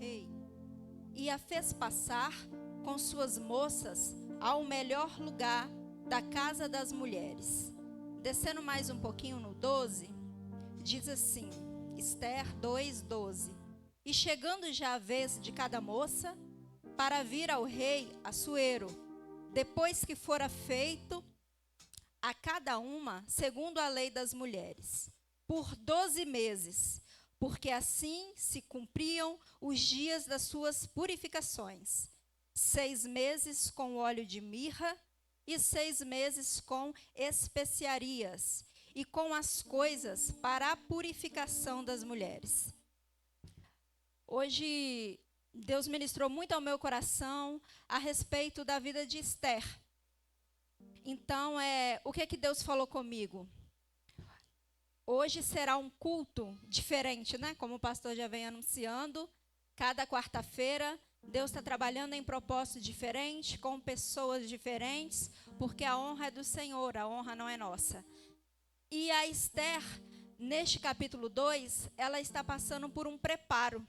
rei e a fez passar com suas moças ao melhor lugar da casa das mulheres. Descendo mais um pouquinho no 12, diz assim, Esther 2:12. E chegando já a vez de cada moça, para vir ao rei Assuero, depois que fora feito a cada uma, segundo a lei das mulheres, por 12 meses, porque assim se cumpriam os dias das suas purificações. 6 meses com óleo de mirra, e 6 meses com especiarias, e com as coisas para a purificação das mulheres. Hoje, Deus ministrou muito ao meu coração a respeito da vida de Esther. Então, o que Deus falou comigo? Hoje será um culto diferente, né? Como o pastor já vem anunciando, cada quarta-feira, Deus está trabalhando em propósito diferente, com pessoas diferentes, porque a honra é do Senhor, a honra não é nossa. E a Esther, neste capítulo 2, ela está passando por um preparo.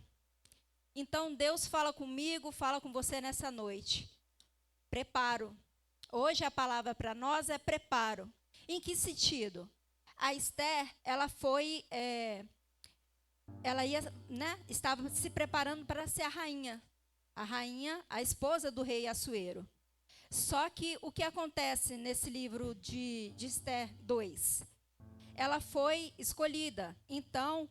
Então, Deus fala comigo, fala com você nessa noite. Preparo. Hoje a palavra para nós é preparo. Em que sentido? A Esther, estava se preparando para ser a rainha. A rainha, a esposa do rei Assuero. Só que o que acontece nesse livro de Esther 2? Ela foi escolhida. Então,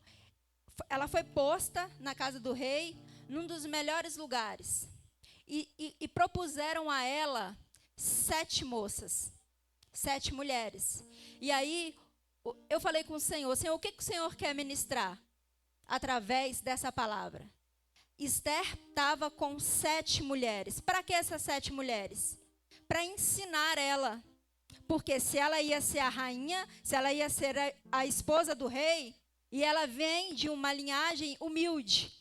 ela foi posta na casa do rei, num dos melhores lugares. E propuseram a ela 7 moças, 7 mulheres. E aí, eu falei com o Senhor, o que o Senhor quer ministrar através dessa palavra? Esther estava com 7 mulheres. Para que essas 7 mulheres? Para ensinar ela. Porque se ela ia ser a rainha, se ela ia ser a esposa do rei, e ela vem de uma linhagem humilde.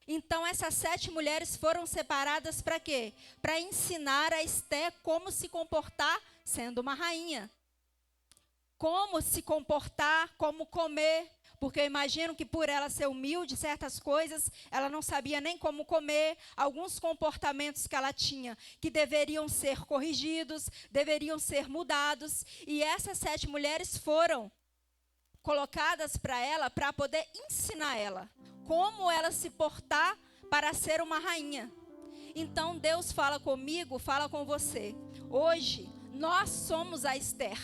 Então essas 7 mulheres foram separadas para quê? Para ensinar a Esther como se comportar sendo uma rainha. Como se comportar, como comer. Porque eu imagino que por ela ser humilde, certas coisas, ela não sabia nem como comer. Alguns comportamentos que ela tinha, que deveriam ser corrigidos, deveriam ser mudados. E essas 7 mulheres foram colocadas para ela, para poder ensinar ela como ela se portar para ser uma rainha. Então Deus fala comigo, fala com você. Hoje, nós somos a Esther.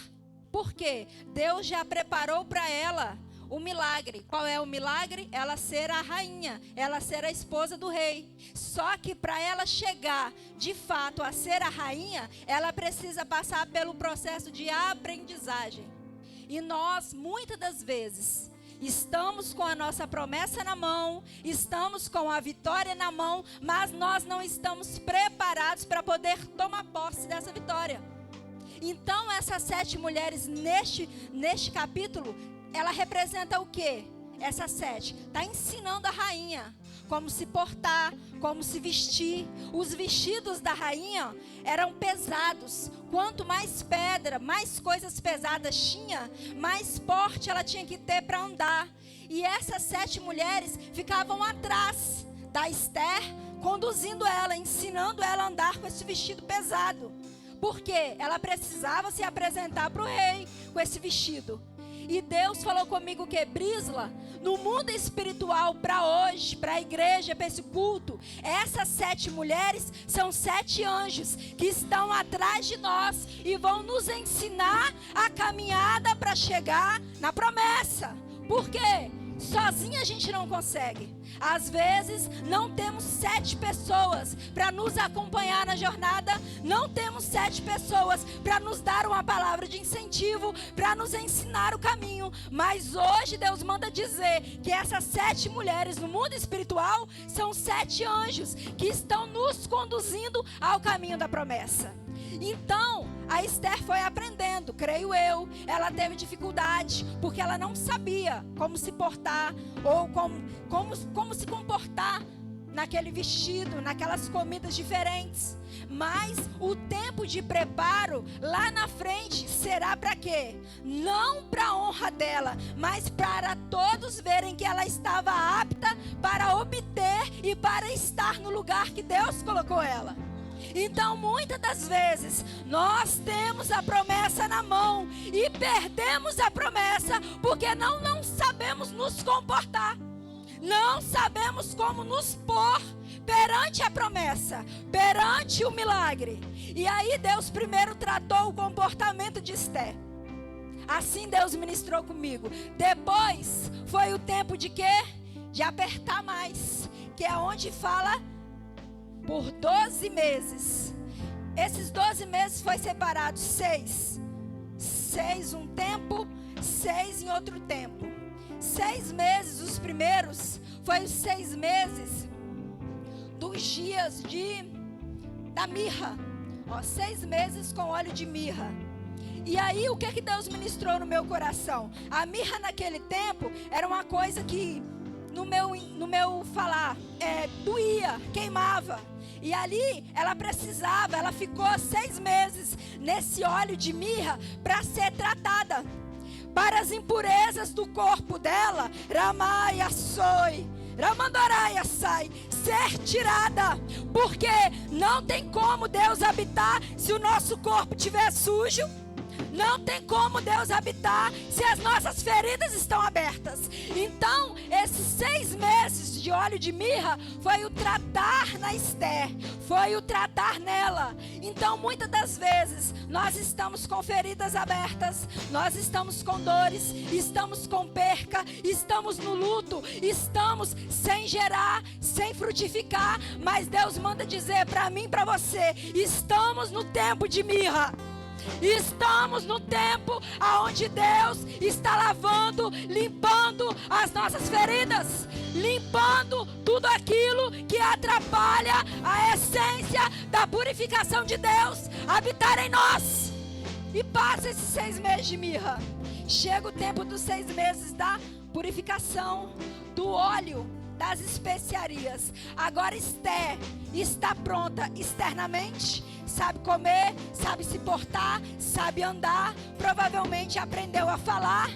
Por quê? Deus já preparou para ela o milagre. Qual é o milagre? Ela ser a rainha, ela ser a esposa do rei. Só que para ela chegar, de fato, a ser a rainha, ela precisa passar pelo processo de aprendizagem. E nós, muitas das vezes, estamos com a nossa promessa na mão, estamos com a vitória na mão, mas nós não estamos preparados para poder tomar posse dessa vitória. Então, essas 7 mulheres neste capítulo, ela representa o quê? Essas 7 está ensinando a rainha como se portar, como se vestir. Os vestidos da rainha eram pesados. Quanto mais pedra, mais coisas pesadas tinha, mais porte ela tinha que ter para andar. E essas 7 mulheres ficavam atrás da Esther, conduzindo ela, ensinando ela a andar com esse vestido pesado. Porque ela precisava se apresentar para o rei com esse vestido. E Deus falou comigo que, Brisla, no mundo espiritual, para hoje, para a igreja, para esse culto, essas 7 mulheres são 7 anjos que estão atrás de nós e vão nos ensinar a caminhada para chegar na promessa. Por quê? Sozinha a gente não consegue. Às vezes não temos 7 pessoas para nos acompanhar na jornada. Não temos 7 pessoas para nos dar uma palavra de incentivo, para nos ensinar o caminho. Mas hoje Deus manda dizer que essas 7 mulheres no mundo espiritual são 7 anjos que estão nos conduzindo ao caminho da promessa. Então, a Esther foi aprendendo, creio eu. Ela teve dificuldade, porque ela não sabia como se portar, ou como se comportar naquele vestido, naquelas comidas diferentes. Mas o tempo de preparo lá na frente será para quê? Não para a honra dela, mas para todos verem que ela estava apta para obter e para estar no lugar que Deus colocou ela. Então, muitas das vezes, nós temos a promessa na mão e perdemos a promessa porque não sabemos nos comportar. Não sabemos como nos pôr perante a promessa, perante o milagre. E aí Deus primeiro tratou o comportamento de Esté. Assim Deus ministrou comigo. Depois foi o tempo de quê? De apertar mais, que é onde fala por 12 meses. Esses 12 meses foi separado 6 um tempo, 6 em outro tempo. 6 meses, os primeiros, foi os 6 meses dos dias da mirra. 6 meses com óleo de mirra. E aí, o que Deus ministrou no meu coração? A mirra naquele tempo era uma coisa que, no meu falar, doía, queimava. E ali, ela ficou 6 meses nesse óleo de mirra para ser tratada. Para as impurezas do corpo dela, Ramaia Soi, Ramandoraia Sai, ser tirada. Porque não tem como Deus habitar se o nosso corpo estiver sujo. Não tem como Deus habitar se as nossas feridas estão abertas. Então, esses 6 meses de óleo de mirra foi o tratar na Esther, foi o tratar nela. Então, muitas das vezes, nós estamos com feridas abertas, nós estamos com dores, estamos com perca, estamos no luto, estamos sem gerar, sem frutificar. Mas Deus manda dizer para mim e para você: estamos no tempo de mirra. Estamos no tempo onde Deus está lavando, limpando as nossas feridas, limpando tudo aquilo que atrapalha a essência da purificação de Deus habitar em nós. E passa esses 6 meses de mirra. Chega o tempo dos 6 meses da purificação, do óleo, das especiarias. Agora Esther está pronta externamente. Sabe comer, sabe se portar, sabe andar, provavelmente aprendeu a falar.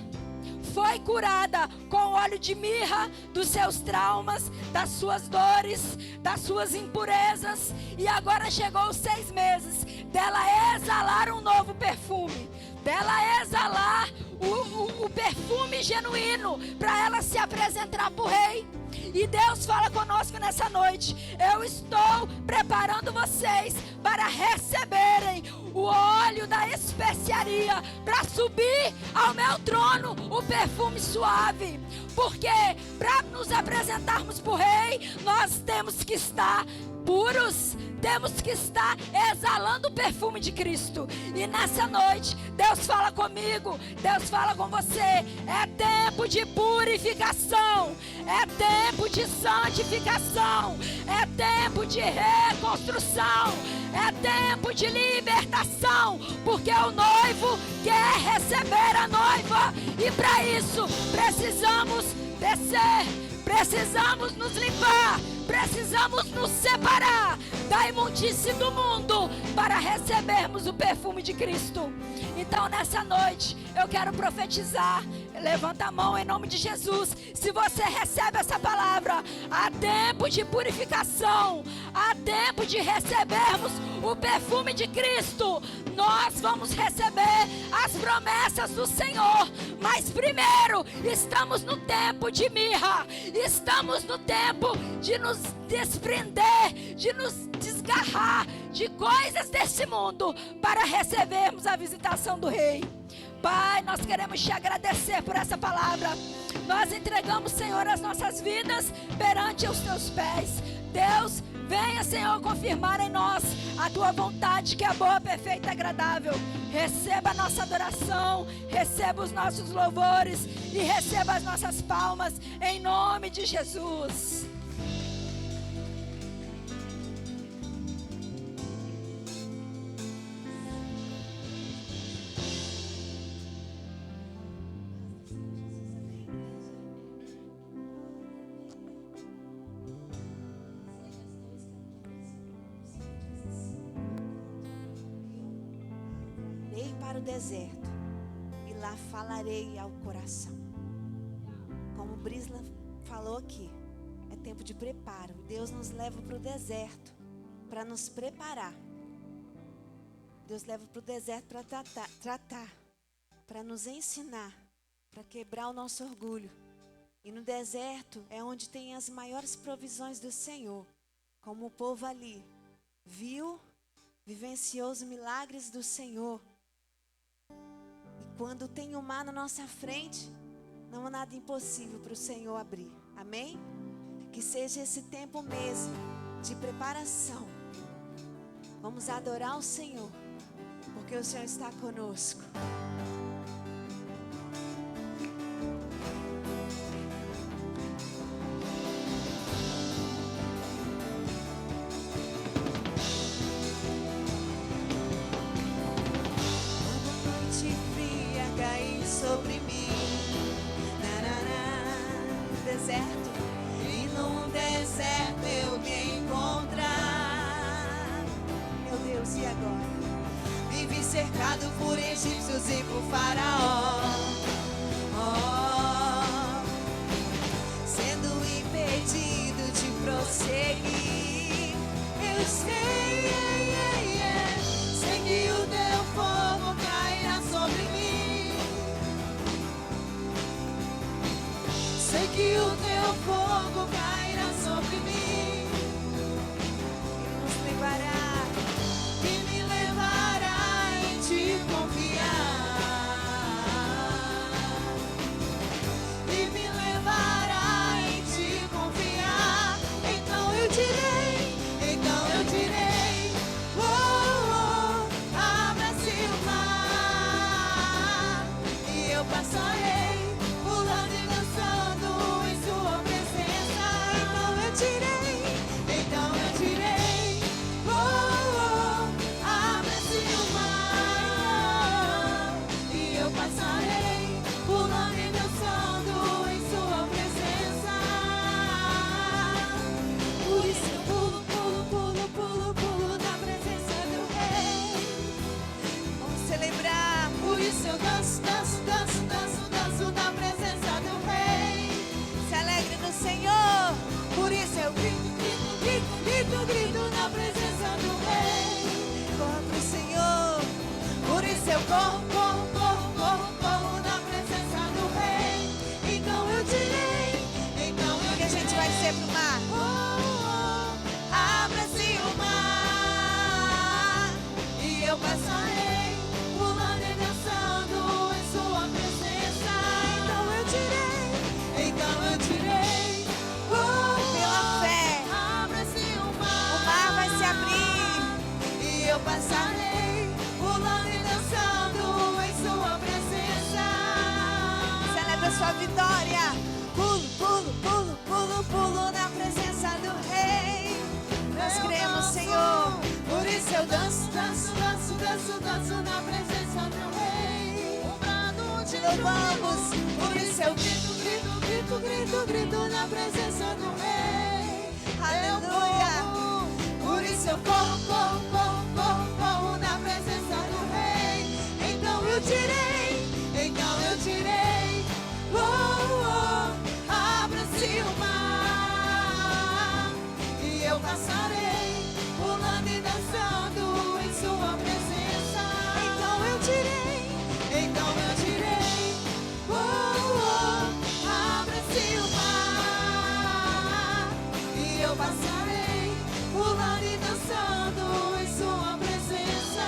Foi curada com óleo de mirra dos seus traumas, das suas dores, das suas impurezas. E agora chegou os 6 meses dela exalar um novo perfume, dela exalar o perfume genuíno, para ela se apresentar para o rei. E Deus fala conosco nessa noite: eu estou preparando vocês para receberem o óleo da especiaria, para subir ao meu trono o perfume suave. Porque para nos apresentarmos para o rei, nós temos que estar puros, temos que estar exalando o perfume de Cristo. E nessa noite, Deus fala comigo, Deus fala com você: é tempo de purificação, é tempo de santificação, é tempo de reconstrução, é tempo de libertação, porque o noivo quer receber a noiva. E para isso, precisamos descer, precisamos nos limpar, precisamos nos separar da imundície do mundo para recebermos o perfume de Cristo. Então nessa noite eu quero profetizar. Levanta a mão em nome de Jesus. Se você recebe essa palavra, há tempo de purificação, há tempo de recebermos o perfume de Cristo. Nós vamos receber as promessas do Senhor, mas primeiro estamos no tempo de mirra, estamos no tempo de nos desprender, de nos desgarrar de coisas desse mundo para recebermos a visitação do Rei. Pai, nós queremos te agradecer por essa palavra. Nós entregamos, Senhor, as nossas vidas perante os teus pés. Deus, venha, Senhor, confirmar em nós a tua vontade, que é boa, perfeita e agradável. Receba a nossa adoração, receba os nossos louvores e receba as nossas palmas, em nome de Jesus. para o deserto e lá falarei ao coração. Como Brisla falou aqui, é tempo de preparo. Deus nos leva para o deserto para nos preparar. Deus leva para o deserto para tratar, para nos ensinar, para quebrar o nosso orgulho. E no deserto é onde tem as maiores provisões do Senhor. Como o povo ali viu, vivenciou os milagres do Senhor. E quando tem o mar na nossa frente, não há nada impossível para o Senhor abrir. Amém? Que seja esse tempo mesmo de preparação. Vamos adorar o Senhor, porque o Senhor está conosco. Sobre mim, no deserto, e no deserto eu me encontrar. Meu Deus, e agora? Vivi cercado por egípcios e por faraó, sendo impedido de prosseguir. Eu sei que o teu fogo cairá sobre mim. Sei que o teu fogo cairá sobre mim e me levará em te confiar, e me levará em te confiar. Então eu direi, abra-se o mar e eu passarei pulando e dançando em sua presença. Então eu direi, abra-se o mar e eu passarei pulando e dançando em sua presença. Por isso eu pulo na presença do Rei. Vamos celebrar. Por isso eu danço na presença do Rei. Se alegre no Senhor. Por isso eu grito na presença do Rei. Corro pro Senhor. Por isso eu corro na presença do Rei. Então eu direi, que a gente vai dizer pro mar. Abra-se o mar e eu passarei pulando e dançando em sua presença. Então eu direi, pela fé, abra-se o mar vai se abrir e eu passarei pulando e dançando em sua presença. Celebra sua vitória. Pulo na presença do Rei. Nós cremos, Senhor. Por isso eu danço na presença do Rei. Te louvamos. Por isso eu grito na presença do Rei. Aleluia. Por isso eu corro na presença do Rei. Então eu direi, abra-se o mar e eu passarei pulando e dançando em sua presença. Então eu direi, abra-se o mar e eu passarei pulando e dançando em sua presença.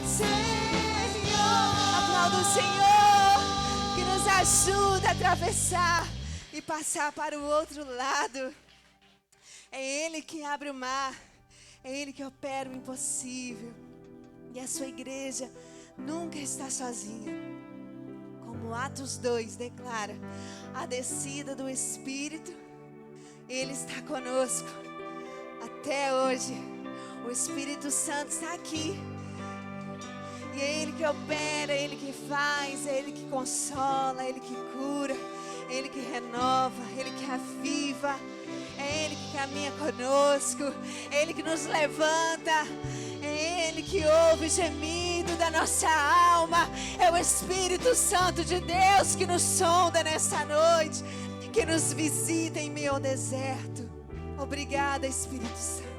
Senhor, aplauda o Senhor que nos ajuda a atravessar e passar para o outro lado. É Ele que abre o mar, é Ele que opera o impossível. E a sua igreja nunca está sozinha. Como Atos 2 declara, a descida do Espírito, Ele está conosco até hoje. O Espírito Santo está aqui. E é Ele que opera, é Ele que faz, é Ele que consola, é Ele que cura, é Ele que renova, é Ele que aviva. É Ele que caminha conosco, é Ele que nos levanta, é É Ele que ouve o gemido da nossa alma. É o Espírito Santo de Deus que nos sonda nessa noite, que nos visita em meio ao deserto. Obrigada, Espírito Santo.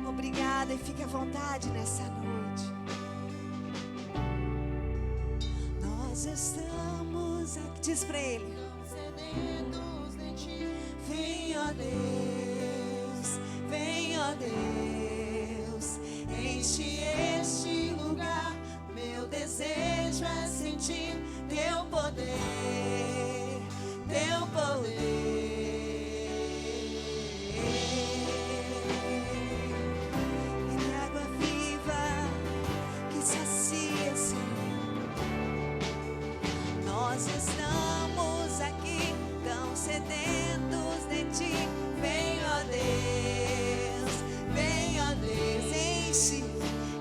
Obrigada, e fique à vontade nessa noite. Nós estamos aqui. Diz pra Ele. Sedentos de ti. Vem, ó Deus, vem, ó Deus, enche este lugar. Meu desejo é sentir teu poder, teu poder. Ele é água viva que sacia, Senhor. Nós estamos aqui tão sedentos de ti. Vem, ó Deus, enche,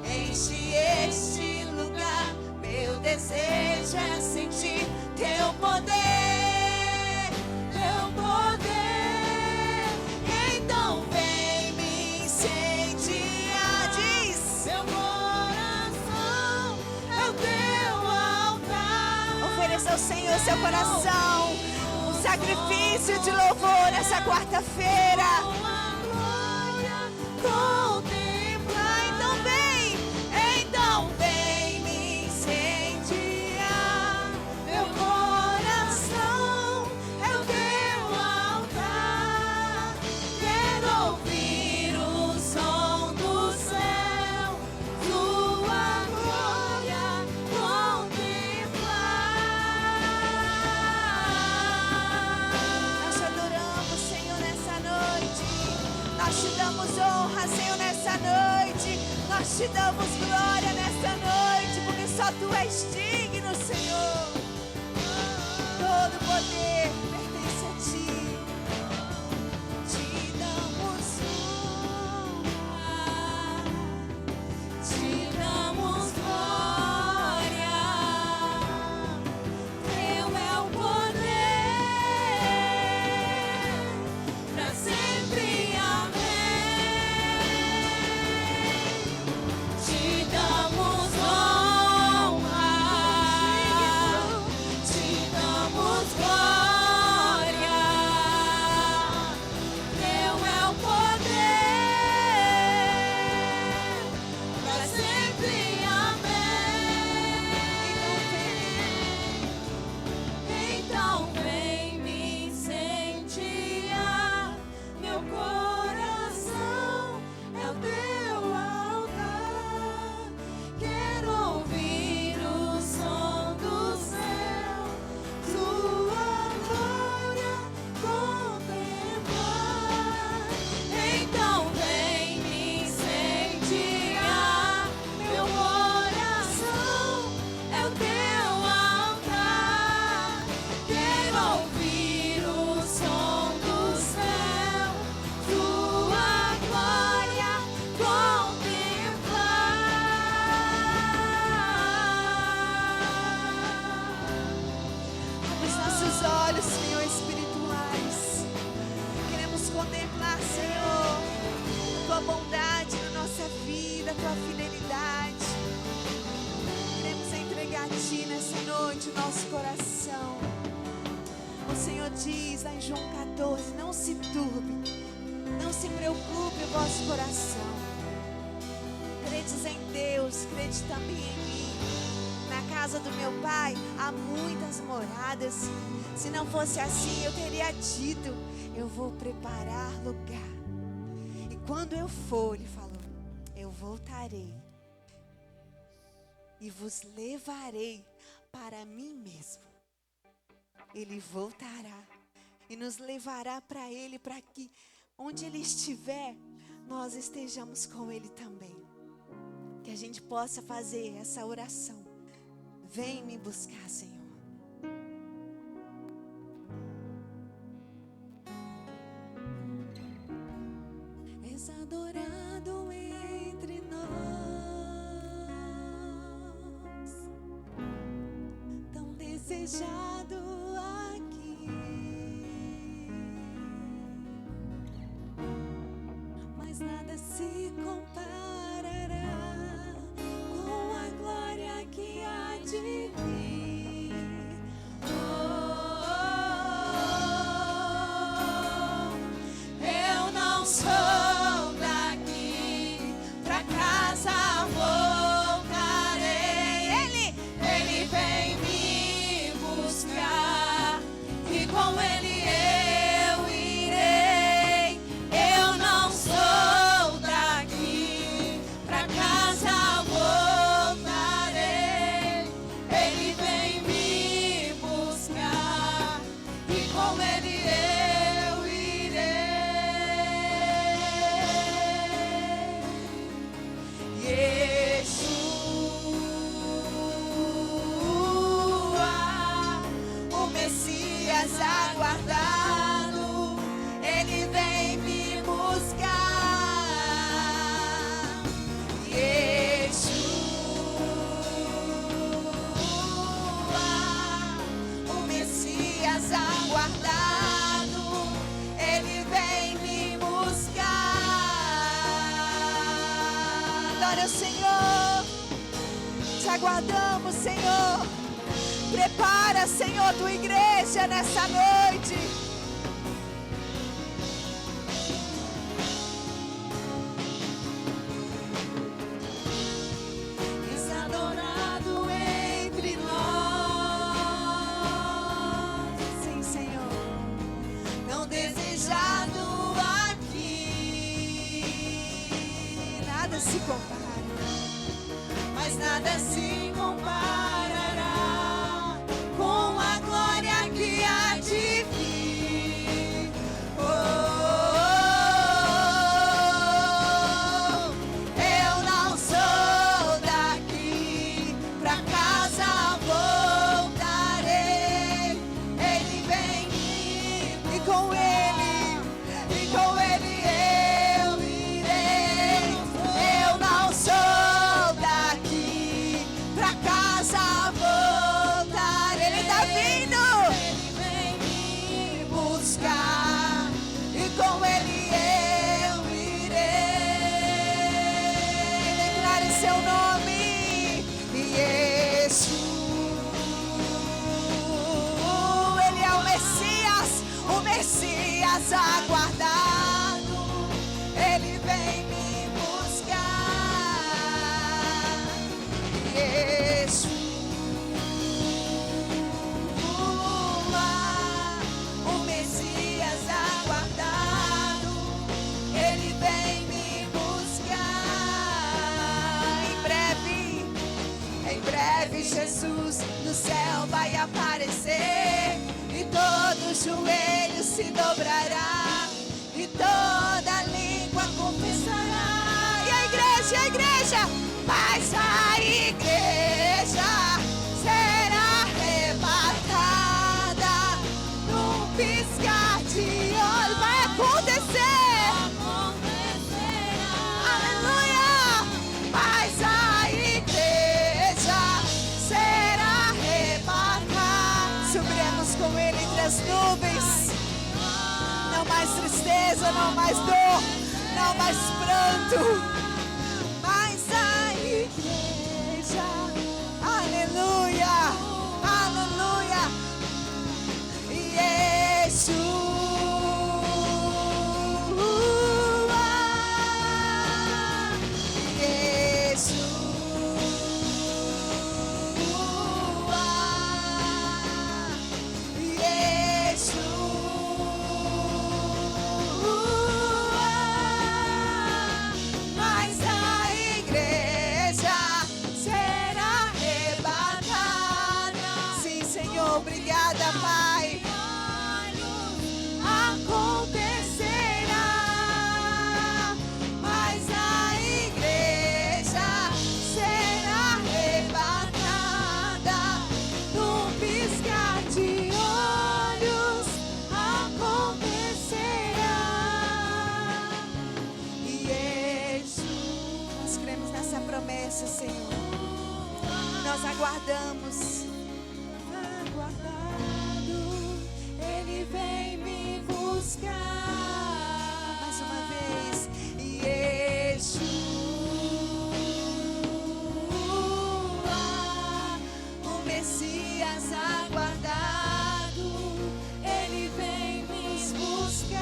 enche este lugar. Meu desejo é sentir teu poder, teu poder. Então vem me incendiar, diz. Meu coração é o teu altar. Ofereça ao Senhor seu coração, um sacrifício de louvor nessa quarta-feira. Tua glória contemplar. Então vem me incendiar. Meu coração é o teu altar. Quero ouvir o som do céu, tua glória contemplar. Nós te adoramos, Senhor, nessa noite. Nós te damos honra, Senhor, nessa noite. Nós te damos glória nessa noite, porque só Tu és digno, Senhor. Todo poder pertence a Ti. Te damos honra, te damos glória. Teu é o poder, pra sempre, amém. Te damos honra, te damos glória. Teu é o poder, pra sempre, amém. Então vem me incendiar. Meu coração é o teu altar. Quero ouvir o som do céu, tua glória contemplar. Então vem me incendiar. Meu coração é o teu altar. Quero ouvir o som do céu, tua glória contemplar. Abre os nossos olhos, Senhor, espirituais. Queremos contemplar, Senhor, Tua bondade na nossa vida, Tua fidelidade. Queremos entregar a Ti nessa noite o nosso coração. O Senhor diz lá em João 14: não se turbe, não se preocupe o vosso coração. Credes em Deus, crede também em mim. Na casa do meu Pai há muitas moradas. Se não fosse assim, eu teria dito: eu vou preparar lugar. E quando eu for, Ele falou, eu voltarei e vos levarei para mim mesmo. Ele voltará e nos levará para Ele, para que onde Ele estiver, nós estejamos com Ele também. Que a gente possa fazer essa oração. Vem me buscar, Senhor. És adorado entre nós, tão desejado aqui, mas nada se compara glória, Senhor. Te aguardamos, Senhor. Prepara, Senhor, tua igreja nessa noite. És adorado entre nós. Sim, Senhor. Tão desejado aqui. Nada se compara. Mas nada se comparará com a glória que há de vir. Oh, eu não sou daqui, pra casa voltarei. Ele vem E com ele eu irei. eu não sou daqui, pra casa voltar. Ele tá vindo. Ele vem me buscar e com ele eu irei. Declare seu nome. Jesus, Ele é o Messias aguardado. ele vem me buscar. Jesus, o Messias aguardado, ele vem me buscar. Em breve Jesus no céu vai aparecer e todo joelho se dobrará e toda língua confessará. E a igreja, Mas a igreja será arrebatada num piscar de olhos. vai acontecer. Aleluia! Mas a igreja será arrebatada. Subiremos com ele entre as nuvens. Não mais tristeza, não mais dor, não mais pranto. Mas a igreja, aleluia, aleluia. Mas a igreja será arrebatada. Sim, Senhor, obrigada, Pai. Acontecerá, mas a igreja será arrebatada num piscar de olhos. Acontecerá. Jesus, Nós cremos nessa promessa, Senhor. Nós aguardamos. aguardado, ele vem me buscar. Mais uma vez. Yeshua, o Messias aguardado, ele vem me buscar.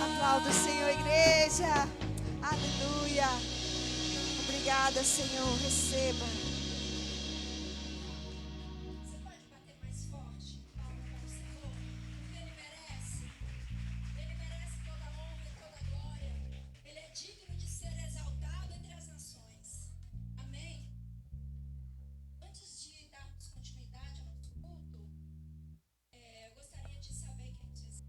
Aplauda o Senhor, igreja. Aleluia. Obrigada, Senhor. Receba. Você pode bater mais forte? Palma para o Senhor, porque Ele merece. Ele merece toda a honra e toda a glória. Ele é digno de ser exaltado entre as nações. Amém? Antes de darmos continuidade ao nosso culto, eu gostaria de saber quem disse.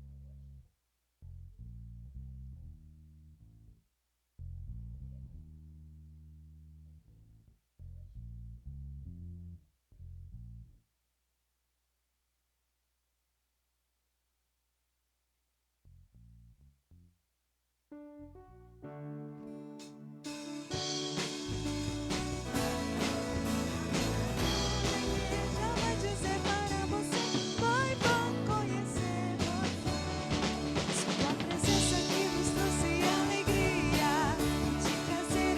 Já vai dizer para você, foi bom conhecer você. Sua presença que nos trouxe alegria, de trazer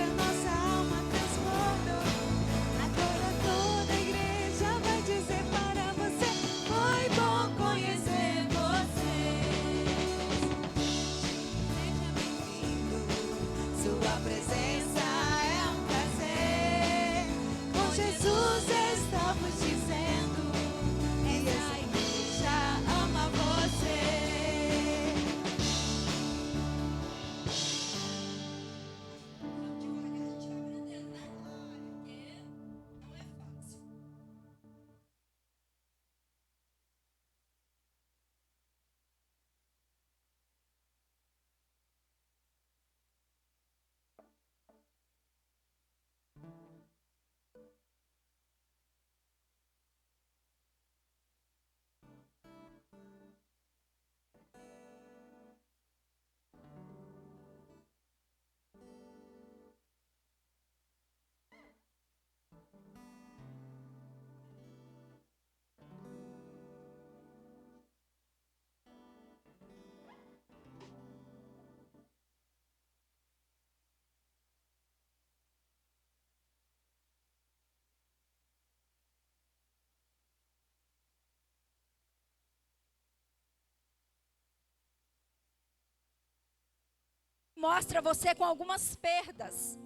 Mostra você com algumas perdas.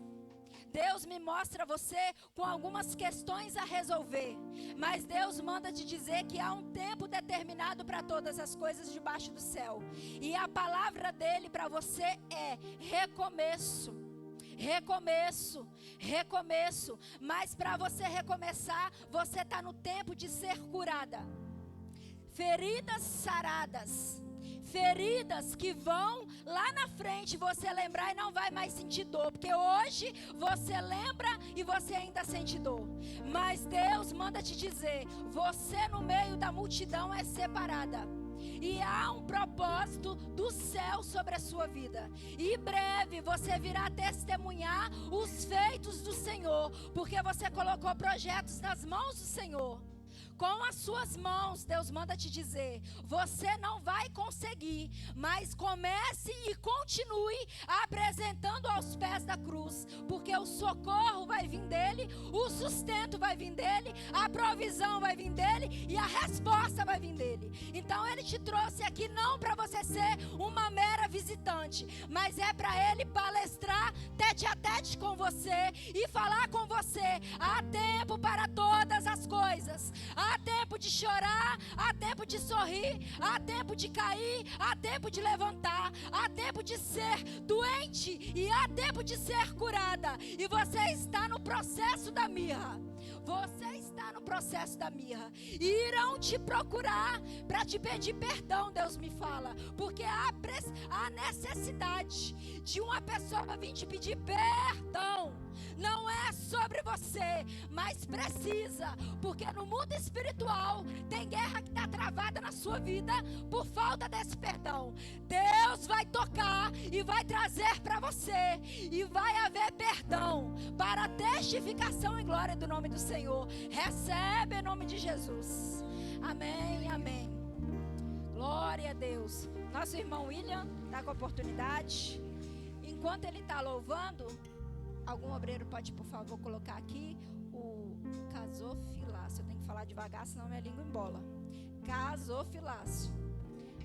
Deus me mostra você com algumas questões a resolver. Mas Deus manda te dizer que há um tempo determinado para todas as coisas debaixo do céu. E a palavra dele para você é recomeço. Recomeço, recomeço. Mas para você recomeçar, você está no tempo de ser curada. Feridas saradas. Feridas que vão lá na frente você lembrar e não vai mais sentir dor. Porque hoje você lembra e você ainda sente dor. Mas Deus manda te dizer, você no meio da multidão é separada. E há um propósito do céu sobre a sua vida. E breve você virá testemunhar os feitos do Senhor. Porque você colocou projetos nas mãos do Senhor. Com as suas mãos, Deus manda te dizer, você não vai conseguir, mas comece e continue apresentando aos pés da cruz, porque o socorro vai vir dele, o sustento vai vir dele, a provisão vai vir dele e a resposta vai vir dele. Então ele te trouxe aqui não para você ser uma mera visitante, mas é para ele palestrar tete a tete com você e falar com você. Há tempo para todas as coisas. Há tempo de chorar, há tempo de sorrir, há tempo de cair, há tempo de levantar, há tempo de ser doente e há tempo de ser curada. E você está no processo da mirra. Você está no processo da mirra. E irão te procurar para te pedir perdão, Deus me fala. Porque há necessidade de uma pessoa vir te pedir perdão. Não é sobre você, mas precisa. Porque no mundo espiritual tem guerra que está travada na sua vida por falta desse perdão. Deus vai tocar e vai trazer para você. E vai haver perdão para testificação e glória do nome do Senhor. Recebe em nome de Jesus. Amém, amém. Glória a Deus. Nosso irmão William está com a oportunidade. Enquanto ele está louvando, algum obreiro pode, por favor, colocar aqui o casofilácio. Eu tenho que falar devagar, senão minha língua embola. Casofilácio.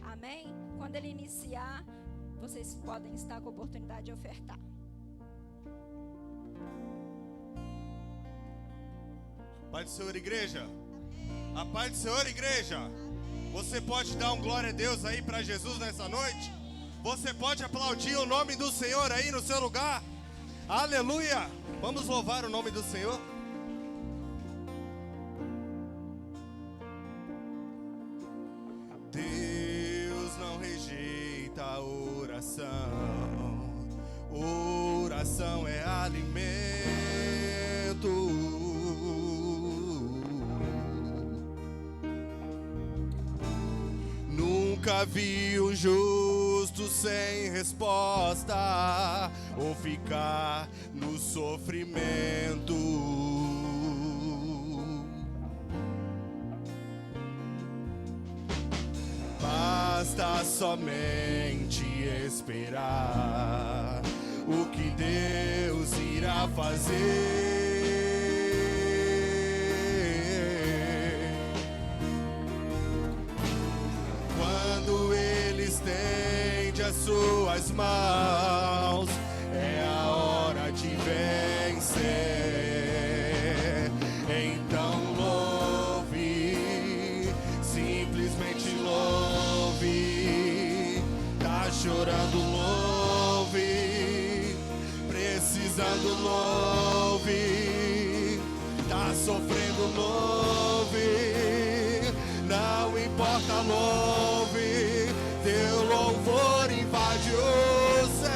Amém? Quando ele iniciar, vocês podem estar com a oportunidade de ofertar. Paz do Senhor, igreja. A paz do Senhor, igreja. Você pode dar um glória a Deus aí para Jesus nessa noite? Você pode aplaudir o nome do Senhor aí no seu lugar? Aleluia! Vamos louvar o nome do Senhor? Deus não rejeita a oração. Oração é alimento. Nunca vi um justo sem resposta ou ficar no sofrimento. Basta somente esperar o que Deus irá fazer. Quando Ele estende as suas mãos, é a hora de vencer. Então louve, simplesmente louve. Tá chorando, louve. precisando, louve. Tá sofrendo, louve. Não importa, louve. Teu louvor invade o céu.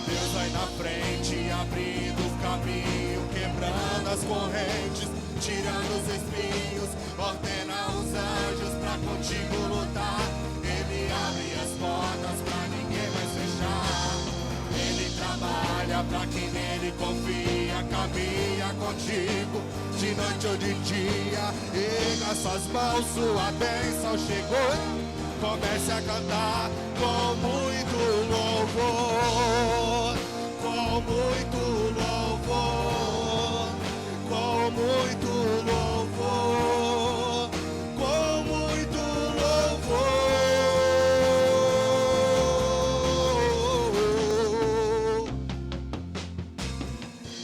Deus vai na frente, abrindo o caminho, quebrando as correntes, tirando os espinhos, ordena os anjos pra contigo lutar. Ele abre as portas pra ninguém mais fechar. Ele trabalha pra quem nele confia, caminha contigo de noite ou de dia. Erga suas mãos, sua bênção chegou. Comece a cantar com muito louvor, com muito louvor, com muito louvor, com muito louvor.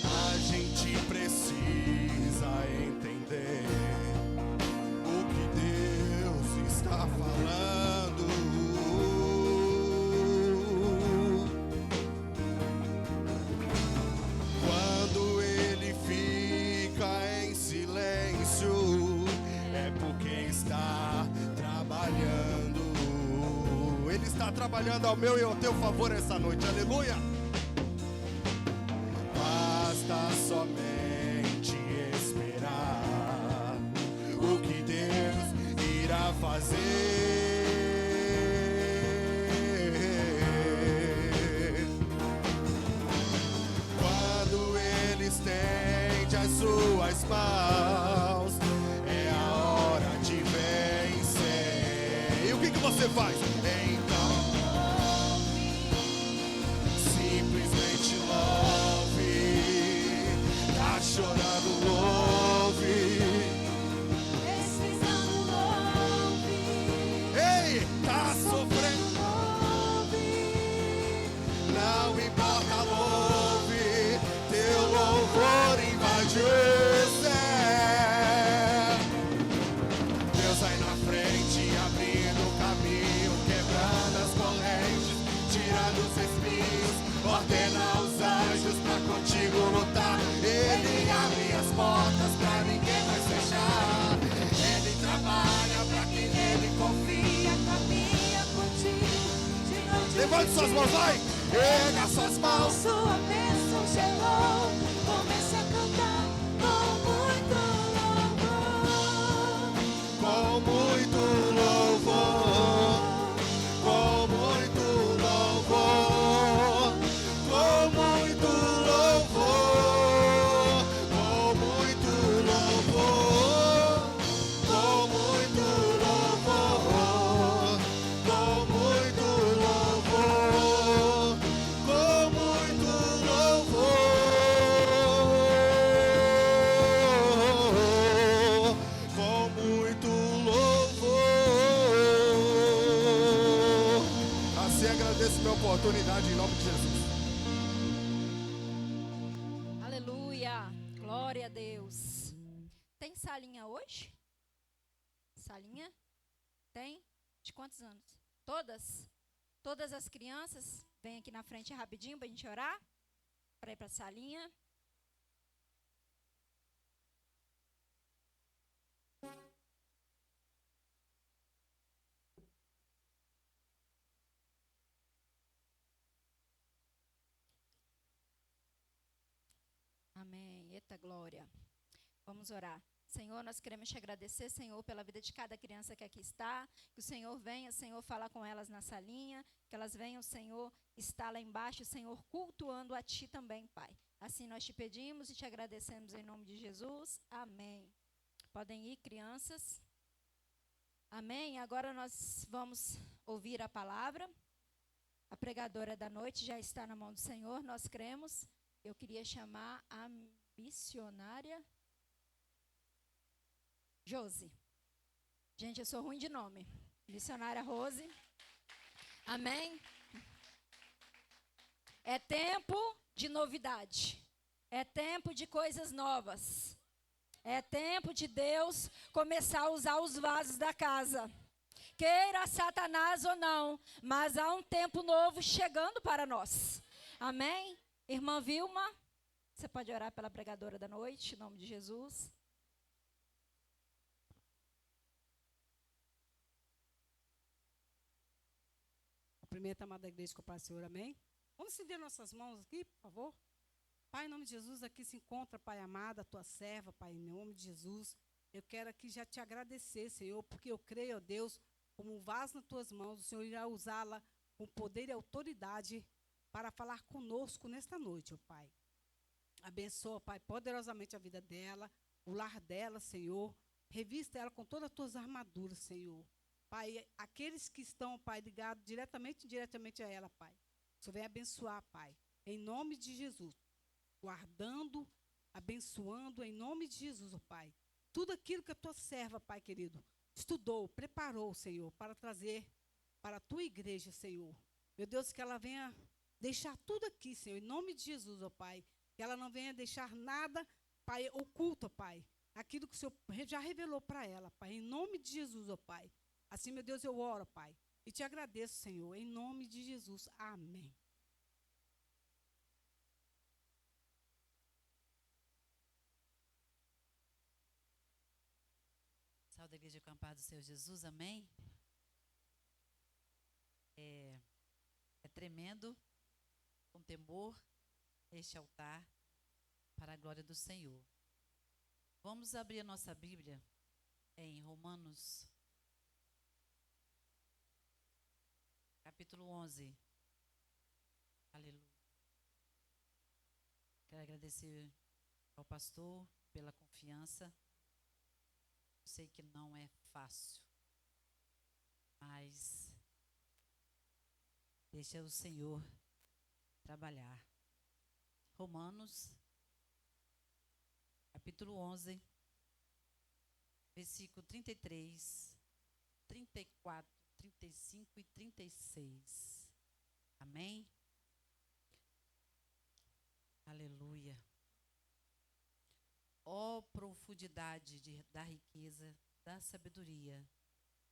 A gente precisa entender o que Deus está falando. Quando ele fica em silêncio, é porque está trabalhando. Ele está trabalhando ao meu e ao teu favor essa noite, aleluia. Basta somente esperar o que Deus irá fazer. Quando Ele estende as suas mãos, é a hora de vencer. E o que você faz? Então, simplesmente louve. Tá chorando, louve. Precisando, louve. Ei, tá sofrendo, Louve. não importa, louve. Teu louvor invade o céu. Deus vai na frente, abrindo o caminho, quebrando as correntes, tirando os espinhos, ordena os anjos pra contigo lutar. Ele abre as portas pra ninguém mais fechar. Ele trabalha pra quem nele confia, caminha contigo de noite. Levante suas mãos, vai! Erga suas mãos. Sua bênção chegou. Comece a cantar com muito louvor. Com muito louvor, com muito louvor, com muito louvor, com muito louvor, com muito louvor, com muito louvor, com muito louvor, com muito louvor. Assim agradeço minha oportunidade em nome de Jesus. Aleluia. Glória a Deus. Tem salinha hoje? Salinha? Tem? De quantos anos? Todas? Todas as crianças? Vem aqui na frente rapidinho pra gente orar. Para ir pra salinha. Amém. Eita glória. Vamos orar. Senhor, nós queremos te agradecer, Senhor, pela vida de cada criança que aqui está. Que o Senhor venha, Senhor, falar com elas na salinha. Que elas venham, Senhor, estar lá embaixo, Senhor, cultuando a Ti também, Pai. Assim nós te pedimos e te agradecemos em nome de Jesus. Amém. Podem ir, crianças. Amém. Agora nós vamos ouvir a palavra. A pregadora da noite já está na mão do Senhor, nós cremos. Eu queria chamar a missionária Josi. Gente, eu sou ruim de nome. Missionária Rose. Amém? É tempo de novidade. É tempo de coisas novas. É tempo de Deus começar a usar os vasos da casa. queira Satanás ou não, mas há um tempo novo chegando para nós. Amém? Irmã Vilma, você pode orar pela pregadora da noite, em nome de Jesus. Cumprimento a amada igreja com o Pai Senhor, amém? Vamos estender nossas mãos aqui, por favor? Pai, em nome de Jesus, aqui se encontra, Pai amada, a tua serva, Pai, em nome de Jesus. Eu quero aqui já te agradecer, Senhor, porque eu creio, ó Deus, como um vaso nas tuas mãos, o Senhor irá usá-la com poder e autoridade para falar conosco nesta noite, ó Pai. Abençoa, Pai, poderosamente a vida dela, o lar dela, Senhor. Revista ela com todas as tuas armaduras, Senhor. Pai, aqueles que estão, Pai, ligados diretamente e indiretamente a ela, Pai. O Senhor vem abençoar, Pai, em nome de Jesus. Guardando, abençoando, em nome de Jesus, ó Pai. Tudo aquilo que a tua serva, Pai querido, estudou, preparou, Senhor, para trazer para a tua igreja, Senhor. Meu Deus, que ela venha deixar tudo aqui, Senhor, em nome de Jesus, ó Pai. Que ela não venha deixar nada, Pai, oculto, ó Pai. Aquilo que o Senhor já revelou para ela, Pai, em nome de Jesus, ó Pai. Assim, meu Deus, eu oro, Pai, e te agradeço, Senhor, em nome de Jesus. Amém. Salve da Igreja Campada do Senhor Jesus, amém? É tremendo, com temor, este altar para a glória do Senhor. Vamos abrir a nossa Bíblia em Romanos, capítulo 11. Aleluia. Quero agradecer ao pastor pela confiança. Sei que não é fácil, mas deixa o Senhor trabalhar. Romanos, capítulo 11, versículo 33, 34, 35 e 36. Amém? Aleluia. Ó profundidade da riqueza, da sabedoria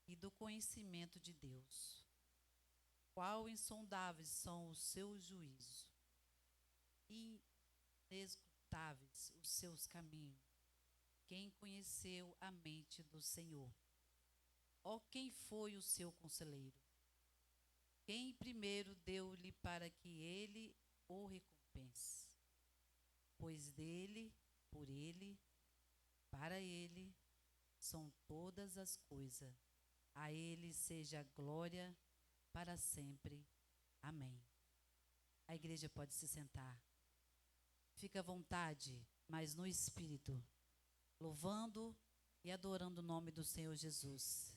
e do conhecimento de Deus. Quão insondáveis são os seus juízos, inescrutáveis os seus caminhos. Quem conheceu a mente do Senhor? Ó, quem foi o seu conselheiro? Quem primeiro deu-lhe para que ele o recompense? Pois dele, por ele, para ele, são todas as coisas. A ele seja a glória para sempre. Amém. A igreja pode se sentar. Fica à vontade, mas no Espírito, louvando e adorando o nome do Senhor Jesus.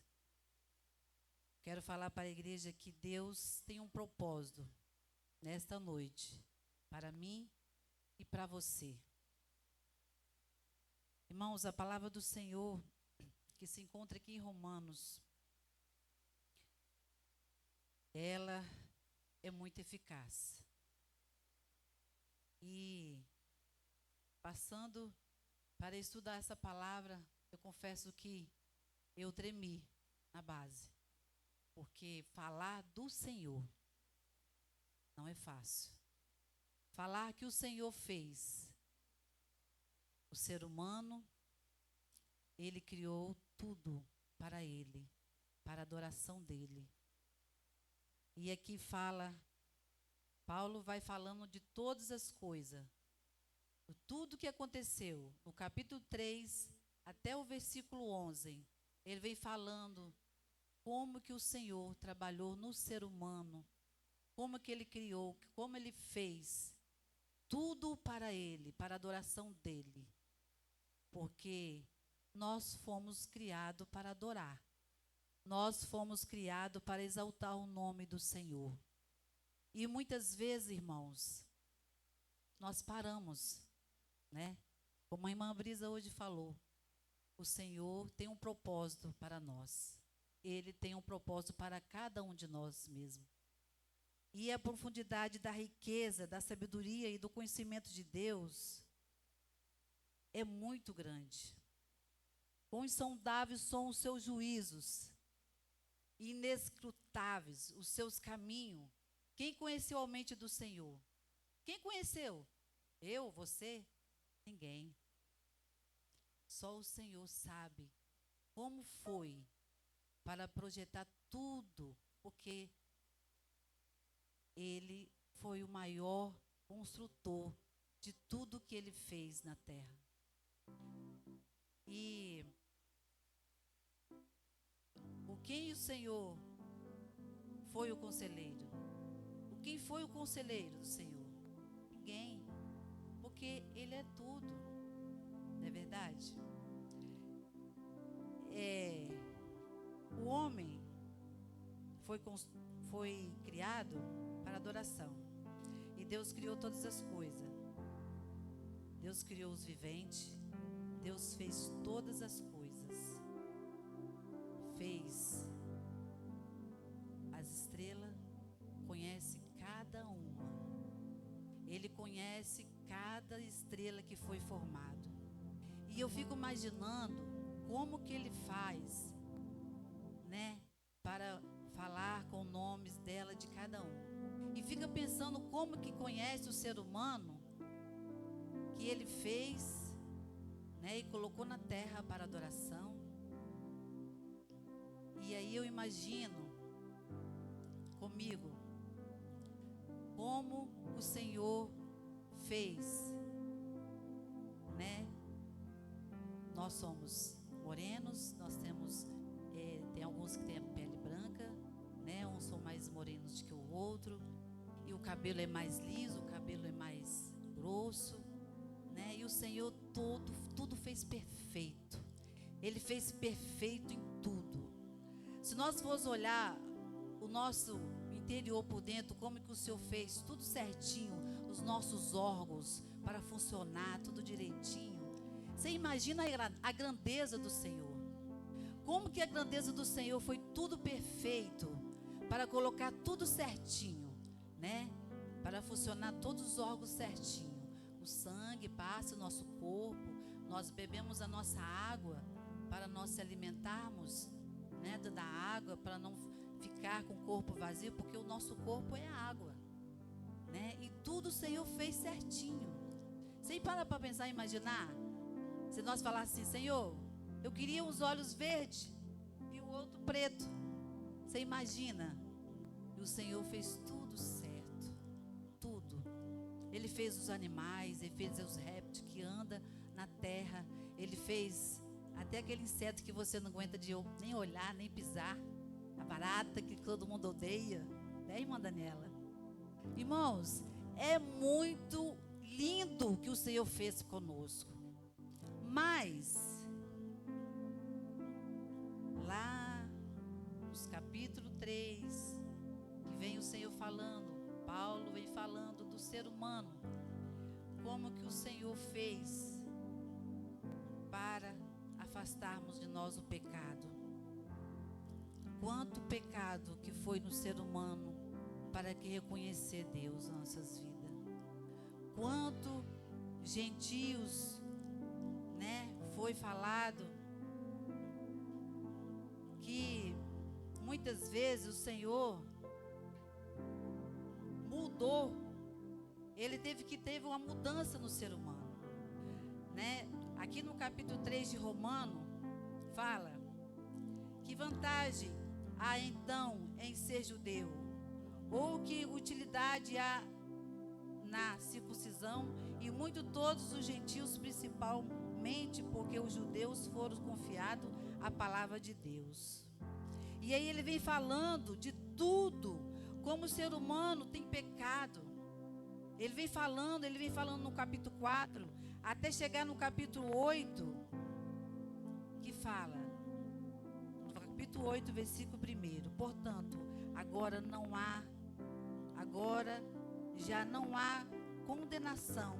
Quero falar para a igreja que Deus tem um propósito nesta noite, para mim e para você. Irmãos, a palavra do Senhor, que se encontra aqui em Romanos, ela é muito eficaz. E passando para estudar essa palavra, eu confesso que eu tremi na base. Porque falar do Senhor não é fácil. Falar que o Senhor fez. O ser humano, ele criou tudo para ele, para a adoração dele. E aqui fala, Paulo vai falando de todas as coisas, de tudo que aconteceu. No capítulo 3 até o versículo 11, ele vem falando como que o Senhor trabalhou no ser humano, como que ele criou, como ele fez, tudo para ele, para a adoração dele. Porque nós fomos criados para adorar. Nós fomos criados para exaltar o nome do Senhor. E muitas vezes, irmãos, nós paramos, né? Como a irmã Brisa hoje falou, o Senhor tem um propósito para nós. Ele tem um propósito para cada um de nós mesmos. E a profundidade da riqueza, da sabedoria e do conhecimento de Deus é muito grande. Quão insondáveis são os seus juízos, inescrutáveis os seus caminhos. Quem conheceu a mente do Senhor? Quem conheceu? Eu, você? Ninguém. Só o Senhor sabe como foi para projetar tudo, porque Ele foi o maior construtor de tudo que Ele fez na terra. E quem o Senhor foi o conselheiro? Quem foi o conselheiro do Senhor? Ninguém, porque Ele é tudo, não é verdade? O homem foi criado para adoração, e Deus criou todas as coisas. Deus criou os viventes, Deus fez todas as coisas, fez as estrelas, conhece cada uma. Ele conhece cada estrela que foi formada. E eu fico imaginando como que Ele faz, né, para falar com nomes dela de cada um. E fica pensando como que conhece o ser humano que Ele fez, né, e colocou na terra para adoração. E aí eu imagino comigo como o Senhor fez, né? Nós somos morenos, nós temos, tem alguns que têm a pele branca, né? Uns são mais morenos do que o outro, e o cabelo é mais liso, o cabelo é mais grosso, né? E o Senhor tudo fez perfeito. Ele fez perfeito em tudo. Se nós formos olhar o nosso interior por dentro, como que o Senhor fez tudo certinho, os nossos órgãos para funcionar tudo direitinho. Você imagina a grandeza do Senhor. Como que a grandeza do Senhor foi tudo perfeito para colocar tudo certinho, né? Para funcionar todos os órgãos certinho. O sangue passa no nosso corpo, nós bebemos a nossa água para nós se alimentarmos, né, da água, para não ficar com o corpo vazio, porque o nosso corpo é água, né? E tudo o Senhor fez certinho. Você para pensar e imaginar, se nós falássemos assim: Senhor, eu queria uns olhos verdes e o outro preto. Você imagina? E o Senhor fez tudo certo, tudo. Ele fez os animais, Ele fez os répteis que andam na terra, Ele fez até aquele inseto que você não aguenta de nem olhar, nem pisar, a barata que todo mundo odeia, né, irmã Daniela? Irmãos, é muito lindo o que o Senhor fez conosco. Mas lá nos capítulo 3, que vem o Senhor falando, Paulo vem falando do ser humano, como que o Senhor fez para afastarmos de nós o pecado. Quanto pecado que foi no ser humano para que reconhecer Deus nas nossas vidas. Quanto gentios, né, foi falado que muitas vezes o Senhor mudou. Ele teve uma mudança no ser humano, né? Aqui no capítulo 3 de Romano fala: que vantagem há então em ser judeu? Ou que utilidade há na circuncisão? E muito todos os gentios, principalmente porque os judeus foram confiados a palavra de Deus. E aí ele vem falando de tudo, como o ser humano tem pecado. Ele vem falando no capítulo 4, até chegar no capítulo 8, que fala, no capítulo 8, versículo 1: portanto, agora já não há condenação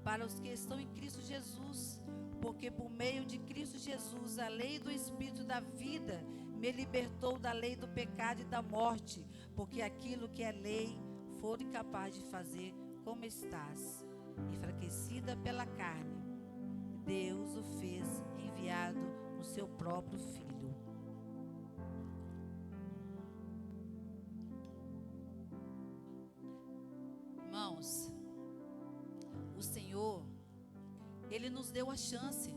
para os que estão em Cristo Jesus, porque por meio de Cristo Jesus, a lei do Espírito da vida me libertou da lei do pecado e da morte, porque aquilo que é lei for incapaz de fazer, como estás, enfraquecida pela carne, Deus o fez enviado no seu próprio Filho. Irmãos, o Senhor, Ele nos deu a chance.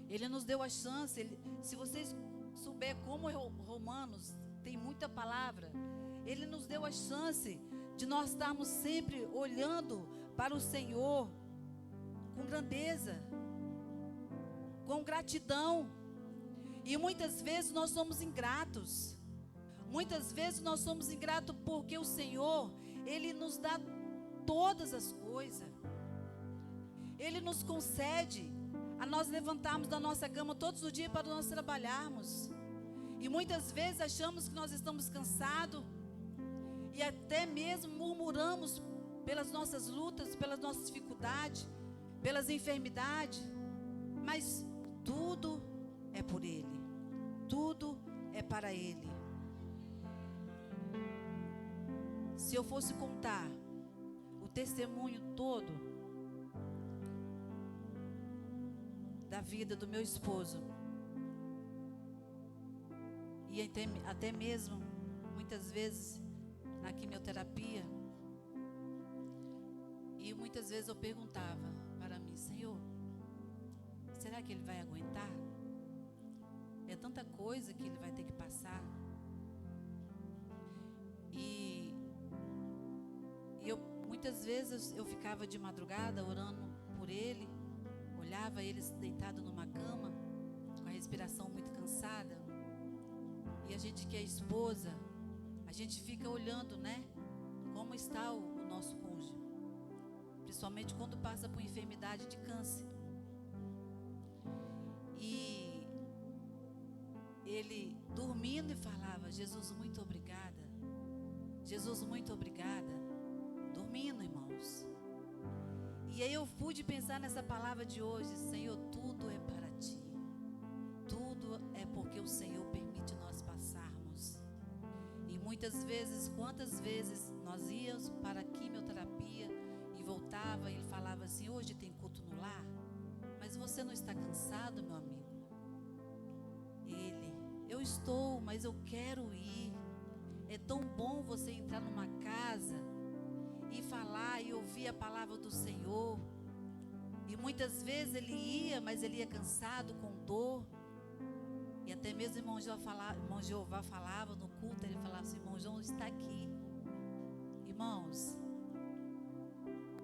Ele nos deu a chance. Se vocês souber como Romanos tem muita palavra, Ele nos deu a chance de nós estarmos sempre olhando para o Senhor com grandeza, com gratidão. E muitas vezes nós somos ingratos. Muitas vezes nós somos ingratos porque o Senhor, Ele nos dá todas as coisas. Ele nos concede a nós levantarmos da nossa cama todos os dias para nós trabalharmos. E muitas vezes achamos que nós estamos cansados e até mesmo murmuramos pelas nossas lutas, pelas nossas dificuldades, pelas enfermidades. Mas tudo é por Ele. Tudo é para Ele. Se eu fosse contar o testemunho todo da vida do meu esposo, e até mesmo muitas vezes na quimioterapia, e muitas vezes eu perguntava para mim: Senhor, será que ele vai aguentar? É tanta coisa que ele vai ter que passar. E muitas vezes eu ficava de madrugada orando por ele, olhava ele deitado numa cama, com a respiração muito cansada. E a gente que é esposa, a gente fica olhando, né? Como está o nosso cônjuge, principalmente quando passa por enfermidade de câncer. E ele dormindo e falava: Jesus, muito obrigada. Jesus, muito obrigada. Dormindo, irmãos. E aí eu pude pensar nessa palavra de hoje: Senhor, tudo é para Ti. Tudo é porque o Senhor permite nós passarmos. E muitas vezes, quantas vezes nós íamos para a quimioterapia e voltava e ele falava assim: hoje tem culto no lar, mas você não está cansado, meu amigo? Eu estou, mas eu quero ir. É tão bom você entrar numa casa e falar e ouvir a palavra do Senhor. E muitas vezes ele ia, mas ele ia cansado, com dor. E até mesmo o irmão Jeová falava no culto, ele falava assim: irmão João está aqui. Irmãos,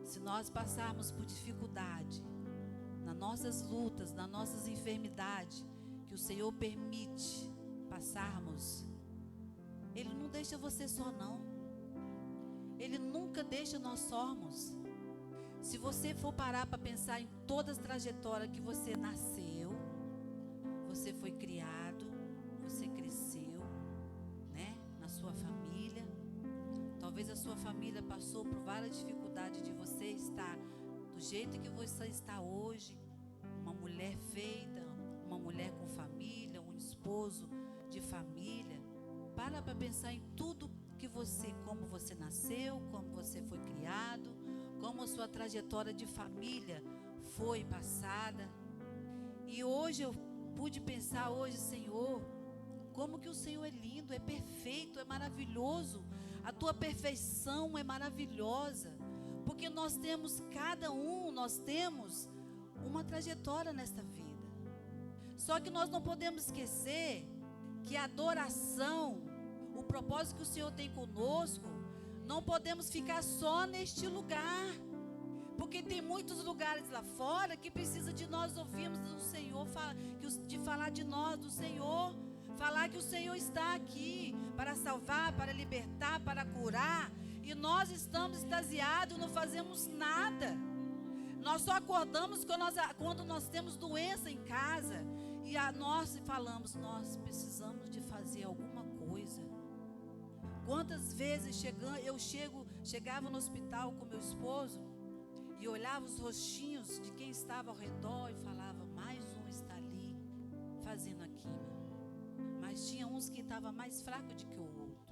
se nós passarmos por dificuldade, nas nossas lutas, nas nossas enfermidades, que o Senhor permite passarmos, Ele não deixa você só, não. Ele nunca deixa nós sós. Se você for parar para pensar em toda a trajetória que você nasceu, você foi criado, você cresceu, né, na sua família. Talvez a sua família passou por várias dificuldades de você estar do jeito que você está hoje, uma mulher feita, uma mulher com família, um esposo de família. Para pensar em tudo que você, como você nasceu, como você foi criado, como a sua trajetória de família foi passada. E hoje eu pude pensar hoje: Senhor, como que o Senhor é lindo, é perfeito, é maravilhoso. A tua perfeição é maravilhosa, porque nós temos, cada um, nós temos uma trajetória nesta vida. Só que nós não podemos esquecer que a adoração, o propósito que o Senhor tem conosco, não podemos ficar só neste lugar, porque tem muitos lugares lá fora que precisa de nós ouvirmos do Senhor, de falar de nós, do Senhor, falar que o Senhor está aqui para salvar, para libertar, para curar, e nós estamos extasiados, não fazemos nada. Nós só acordamos quando nós temos doença em casa, e nós falamos: nós precisamos de fazer alguma coisa. Quantas vezes chegava no hospital com meu esposo e olhava os rostinhos de quem estava ao redor e falava: mais um está ali fazendo a quimio. Mas tinha uns que estavam mais fracos do que o outro.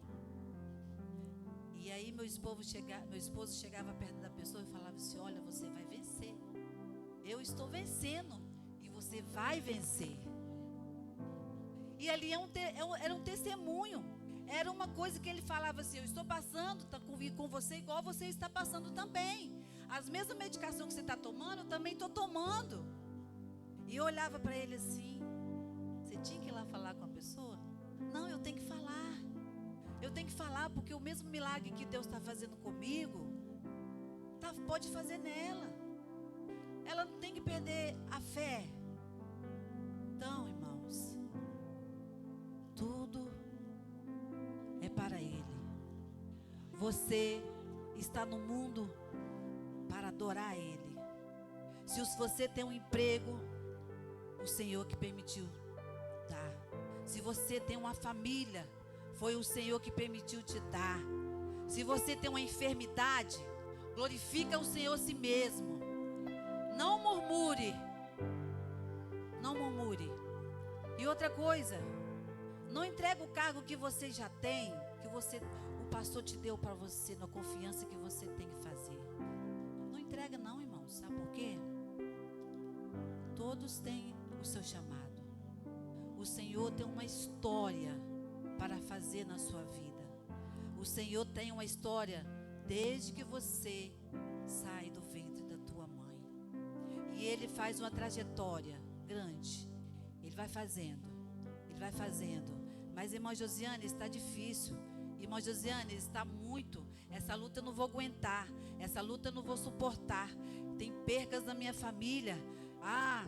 E aí meu esposo chegava perto da pessoa e falava assim: olha, você vai vencer. Eu estou vencendo e você vai vencer. E ali era um testemunho. Era uma coisa que ele falava assim: eu estou passando com você igual você está passando também. As mesmas medicações que você está tomando, eu também estou tomando. E eu olhava para ele assim: você tinha que ir lá falar com a pessoa? Não, eu tenho que falar. Eu tenho que falar porque o mesmo milagre que Deus está fazendo comigo, pode fazer nela. Ela não tem que perder a fé. Então, irmãos, tudo é para Ele. Você está no mundo para adorar Ele. Se você tem um emprego, o Senhor que permitiu dar. Se você tem uma família, foi o Senhor que permitiu te dar. Se você tem uma enfermidade, glorifica o Senhor a si mesmo. Não murmure. Não murmure. E outra coisa, não entrega o cargo que você já tem, o pastor te deu para você, na confiança que você tem que fazer. Não entrega não, irmãos. Sabe por quê? Todos têm o seu chamado. O Senhor tem uma história para fazer na sua vida. O Senhor tem uma história desde que você sai do ventre da tua mãe. E Ele faz uma trajetória grande. Ele vai fazendo. Ele vai fazendo. Mas, irmã Josiane, está difícil. Irmã Josiane, está muito. Essa luta eu não vou aguentar. Essa luta eu não vou suportar. Tem percas na minha família. Ah,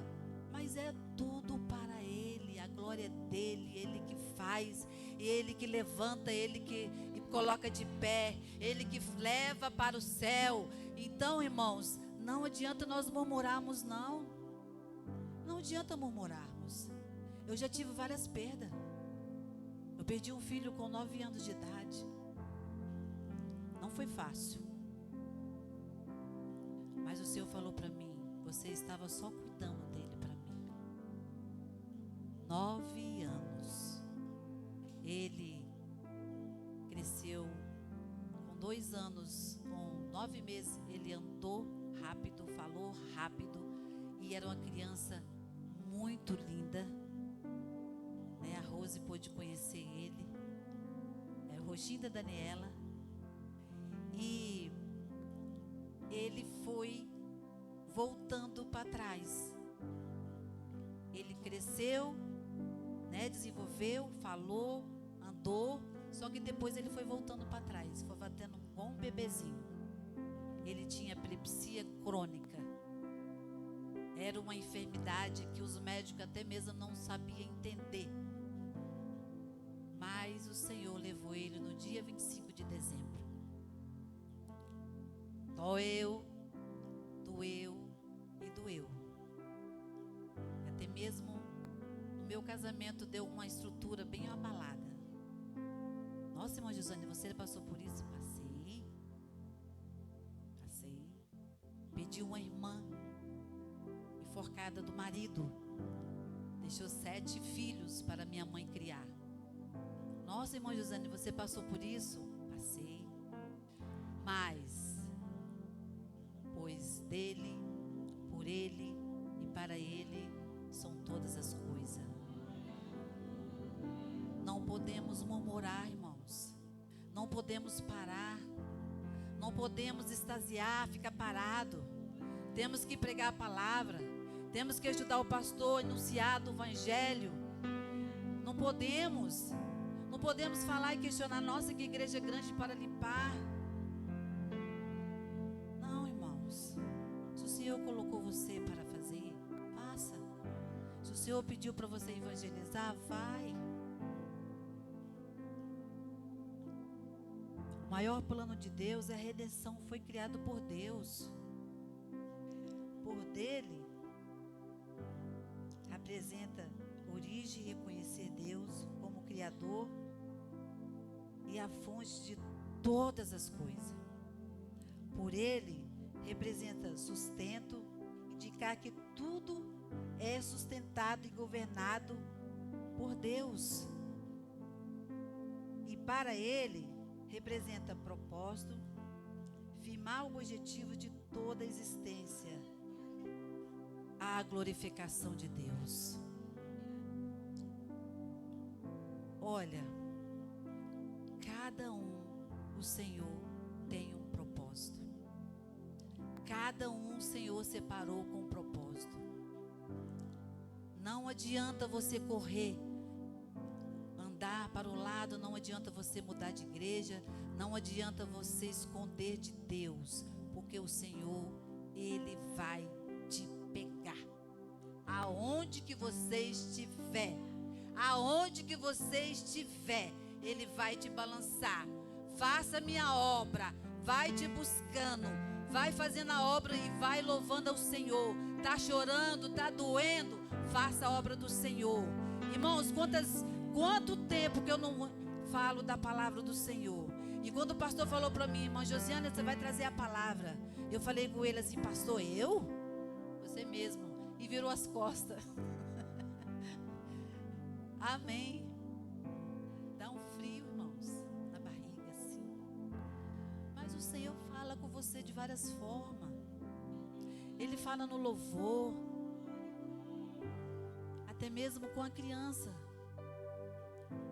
mas é tudo para Ele. A glória é dEle. Ele que faz. Ele que levanta. Ele que coloca de pé. Ele que leva para o céu. Então, irmãos, não adianta nós murmurarmos, não. Não adianta murmurarmos. Eu já tive várias perdas. Eu perdi um filho com 9 anos de idade. Não foi fácil. Mas o Senhor falou para mim: você estava só cuidando dele para mim. 9 anos. Ele cresceu com 2 anos, com 9 meses. Ele andou rápido, falou rápido. E era uma criança muito linda. A Rose pôde conhecer ele. É o rostinho da Daniela. E ele foi voltando para trás. Ele cresceu, desenvolveu, falou, andou. Só que depois ele foi voltando para trás. Foi batendo igual um bebezinho. Ele tinha epilepsia crônica. Era uma enfermidade que os médicos até mesmo não sabiam entender. Mas o Senhor levou ele no dia 25 de dezembro. Doeu e doeu. Até mesmo no meu casamento deu uma estrutura bem abalada. Nossa, irmã Josane, você passou por isso? Passei. Perdi uma irmã enforcada do marido. Deixou 7 filhos para minha mãe criar. Nossa, irmã Josane, você passou por isso? Passei. Mas, pois dele, por ele e para ele são todas as coisas. Não podemos murmurar, irmãos. Não podemos parar. Não podemos extasiar, ficar parado. Temos que pregar a palavra. Temos que ajudar o pastor a enunciar do evangelho. Não podemos falar e questionar: nossa, que igreja grande para limpar. Não, irmãos. Se o Senhor colocou você para fazer, faça. Se o Senhor pediu para você evangelizar, vai. O maior plano de Deus é a redenção. Foi criado por Deus. Por dele apresenta origem e reconhecer Deus como Criador e a fonte de todas as coisas. Por ele representa sustento, indicar que tudo é sustentado e governado por Deus. E para ele representa propósito, firmar o objetivo de toda a existência, a glorificação de Deus. Olha, cada um, o Senhor tem um propósito. Cada um o Senhor separou com um propósito. Não adianta você correr, andar para o lado, não adianta você mudar de igreja, não adianta você esconder de Deus, porque o Senhor, Ele vai te pegar. Aonde que você estiver, aonde que você estiver, Ele vai te balançar. Faça a minha obra, vai te buscando, vai fazendo a obra e vai louvando ao Senhor. Tá chorando, tá doendo, faça a obra do Senhor. Irmãos, quanto tempo que eu não falo da palavra do Senhor. E quando o pastor falou para mim, irmã Josiana, você vai trazer a palavra. Eu falei com ele assim, pastor, eu? Você mesmo. E virou as costas. Amém. Dá um frio, irmãos, na barriga assim. Mas o Senhor fala com você de várias formas. Ele fala no louvor. Até mesmo com a criança.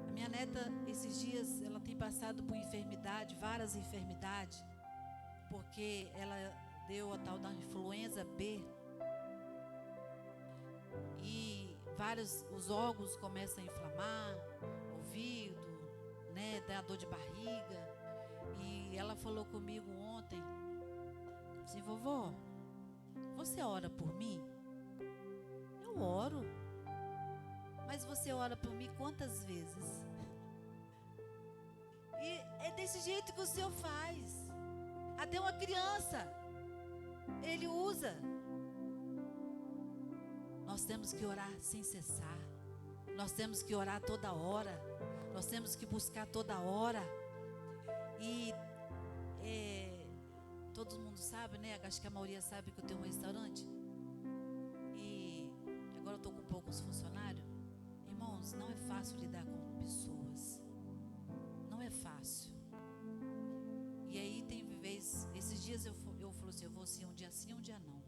A minha neta, esses dias, ela tem passado por enfermidade, várias enfermidades, porque ela deu a tal da influenza B. E os órgãos começam a inflamar, ouvido, né, dá dor de barriga. E ela falou comigo ontem, assim, vovó, você ora por mim? Eu oro. Mas você ora por mim quantas vezes? E é desse jeito que o Senhor faz. Até uma criança, Ele usa. Nós temos que orar sem cessar. Nós temos que orar toda hora. Nós temos que buscar toda hora. E todo mundo sabe, né? Acho que a maioria sabe que eu tenho um restaurante. E agora eu estou com poucos funcionários. Irmãos, não é fácil lidar com pessoas. Não é fácil. E aí tem vez, esses dias eu falo assim, eu vou assim, um dia não.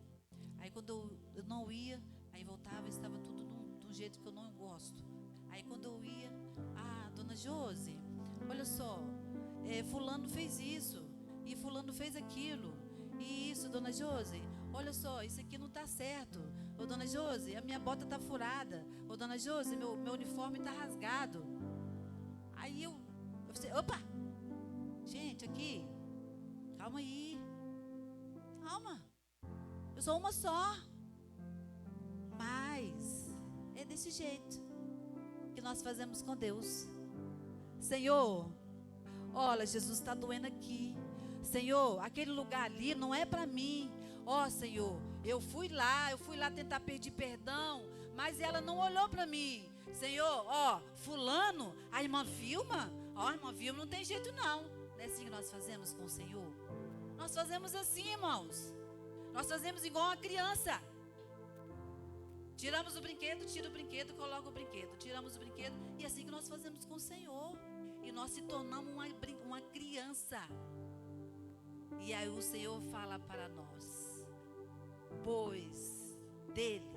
Aí quando eu não ia, aí voltava e estava tudo de um jeito que eu não gosto. Aí quando eu ia, dona Josi, olha só, fulano fez isso, e fulano fez aquilo, e isso, dona Josi, olha só, isso aqui não está certo. Ô dona Josi, a minha bota está furada. Ô dona Josi, meu uniforme está rasgado. Aí eu falei, opa, gente, aqui, calma aí, calma, eu sou uma só. Mas é desse jeito que nós fazemos com Deus. Senhor, olha, Jesus, está doendo aqui. Senhor, aquele lugar ali não é para mim. Ó, Senhor, eu fui lá tentar pedir perdão, mas ela não olhou para mim. Senhor, ó, fulano, a irmã Vilma, ó, a irmã Vilma não tem jeito não. Não é assim que nós fazemos com o Senhor? Nós fazemos assim, irmãos. Nós fazemos igual uma criança. Tiramos o brinquedo, tira o brinquedo, coloca o brinquedo. Tiramos o brinquedo. E é assim que nós fazemos com o Senhor. E nós se tornamos uma criança. E aí o Senhor fala para nós: pois dele,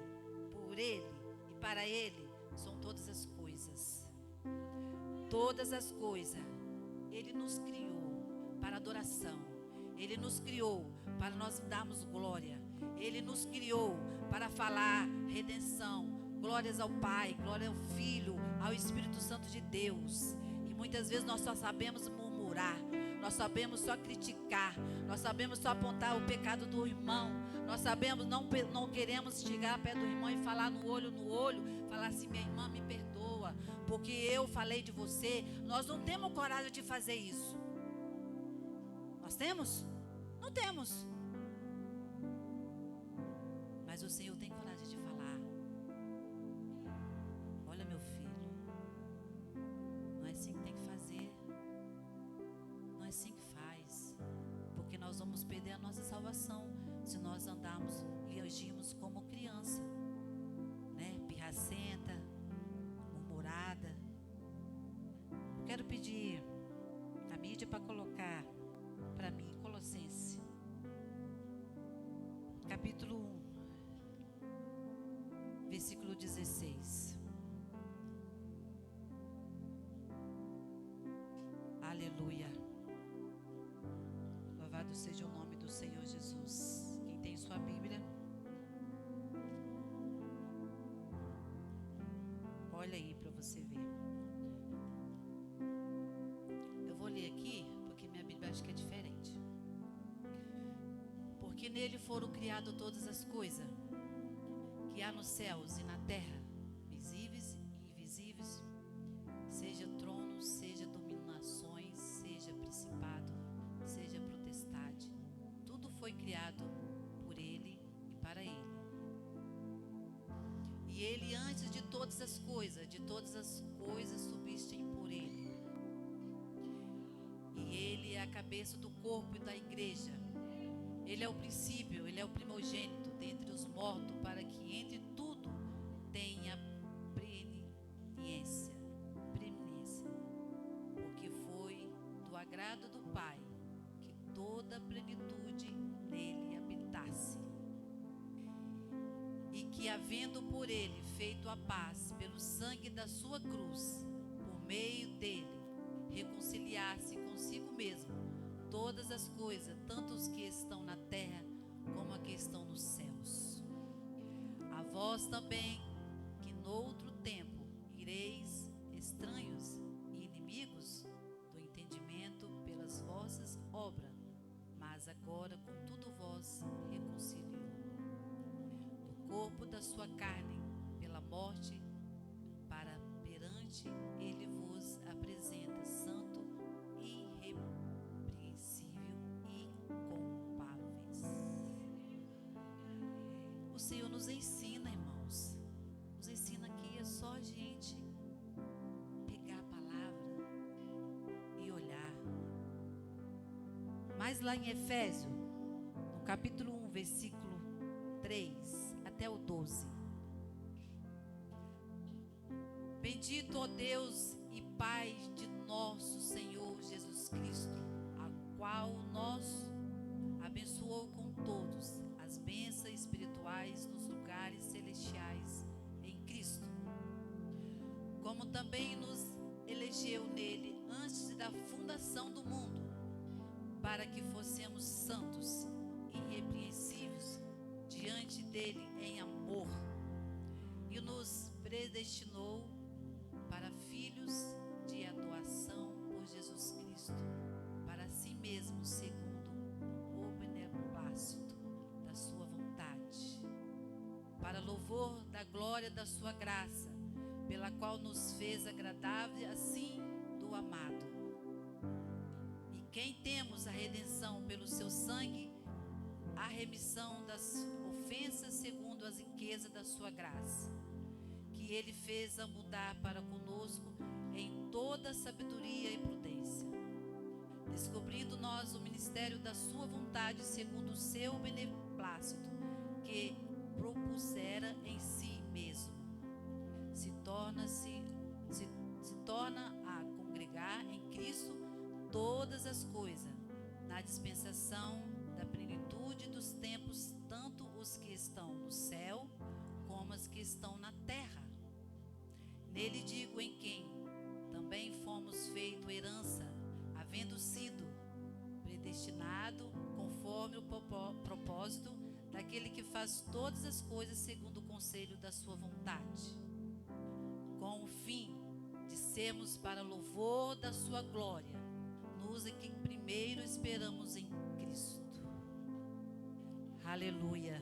por ele e para ele são todas as coisas. Todas as coisas. Ele nos criou para adoração. Ele nos criou para nós darmos glória. Ele nos criou para falar redenção. Glórias ao Pai, glória ao Filho, ao Espírito Santo de Deus. E muitas vezes nós só sabemos murmurar. Nós sabemos só criticar. Nós sabemos só apontar o pecado do irmão. Nós sabemos, não queremos chegar perto do irmão e falar no olho, falar assim, minha irmã, me perdoa, porque eu falei de você. Nós não temos coragem de fazer isso. Nós temos? Não temos. Mas o Senhor tem coragem de falar: olha, meu filho, não é assim que tem que fazer. Não é assim que faz. Porque nós vamos perder a nossa salvação se nós andarmos e agirmos como criança, né? Pirracenta, murmurada. Quero pedir a mídia para colocar para mim Colossenses capítulo 1, versículo 16. Aleluia. Louvado seja o nome do Senhor Jesus. Quem tem sua Bíblia, olha aí para você ver. Eu vou ler aqui, porque minha Bíblia acho que é diferente. Porque nele foram criadas todas as coisas que há nos céus e na terra, visíveis e invisíveis, seja tronos, seja dominações, seja principado, seja potestade. Tudo foi criado por ele e para ele. E ele, antes de todas as coisas subsistem por ele. E ele é a cabeça do corpo e da igreja. Ele é o princípio, ele é o primogênito dentre os mortos, para que entre tudo tenha preeminência. Porque foi do agrado do Pai que toda a plenitude nele habitasse. E que, havendo por ele feito a paz pelo sangue da sua cruz, por meio dele, reconciliasse consigo mesmo todas as coisas, tanto os que estão na terra como os que estão nos céus. A vós também, que noutro tempo ireis estranhos e inimigos do entendimento pelas vossas obras, mas agora contudo vós reconciliou no corpo da sua carne pela morte, para perante ele vos apresenta santo, irrepreensível e inculpáveis. O Senhor nos ensina, irmãos. Nos ensina que é só a gente pegar a palavra e olhar. Mas lá em Efésios, no capítulo 1, versículo 3 até o 12. Bendito, ó Deus e Pai de nosso Senhor Jesus Cristo, a qual nos abençoou com todos as bênçãos espirituais nos lugares celestiais em Cristo, como também nos elegeu nele antes da fundação do mundo, para que fossemos santos e irrepreensíveis diante dele em amor, e nos predestinou para filhos de adoção por Jesus Cristo, para si mesmo, segundo o beneplácito da sua vontade, para louvor da glória da sua graça, pela qual nos fez agradável assim do amado. E quem temos a redenção pelo seu sangue, a remissão das ofensas segundo as riquezas da sua graça, que ele fez a mudar para conosco em toda sabedoria e prudência, descobrindo nós o ministério da sua vontade segundo o seu beneplácito, que propusera em si mesmo, se torna a congregar em Cristo todas as coisas, na dispensação da plenitude dos tempos, tanto os que estão no céu como os que estão na terra. Nele digo, em quem também fomos feito herança, havendo sido predestinado conforme o propósito daquele que faz todas as coisas segundo o conselho da sua vontade, com o fim de sermos para louvor da sua glória, nos que primeiro esperamos em Cristo. Aleluia.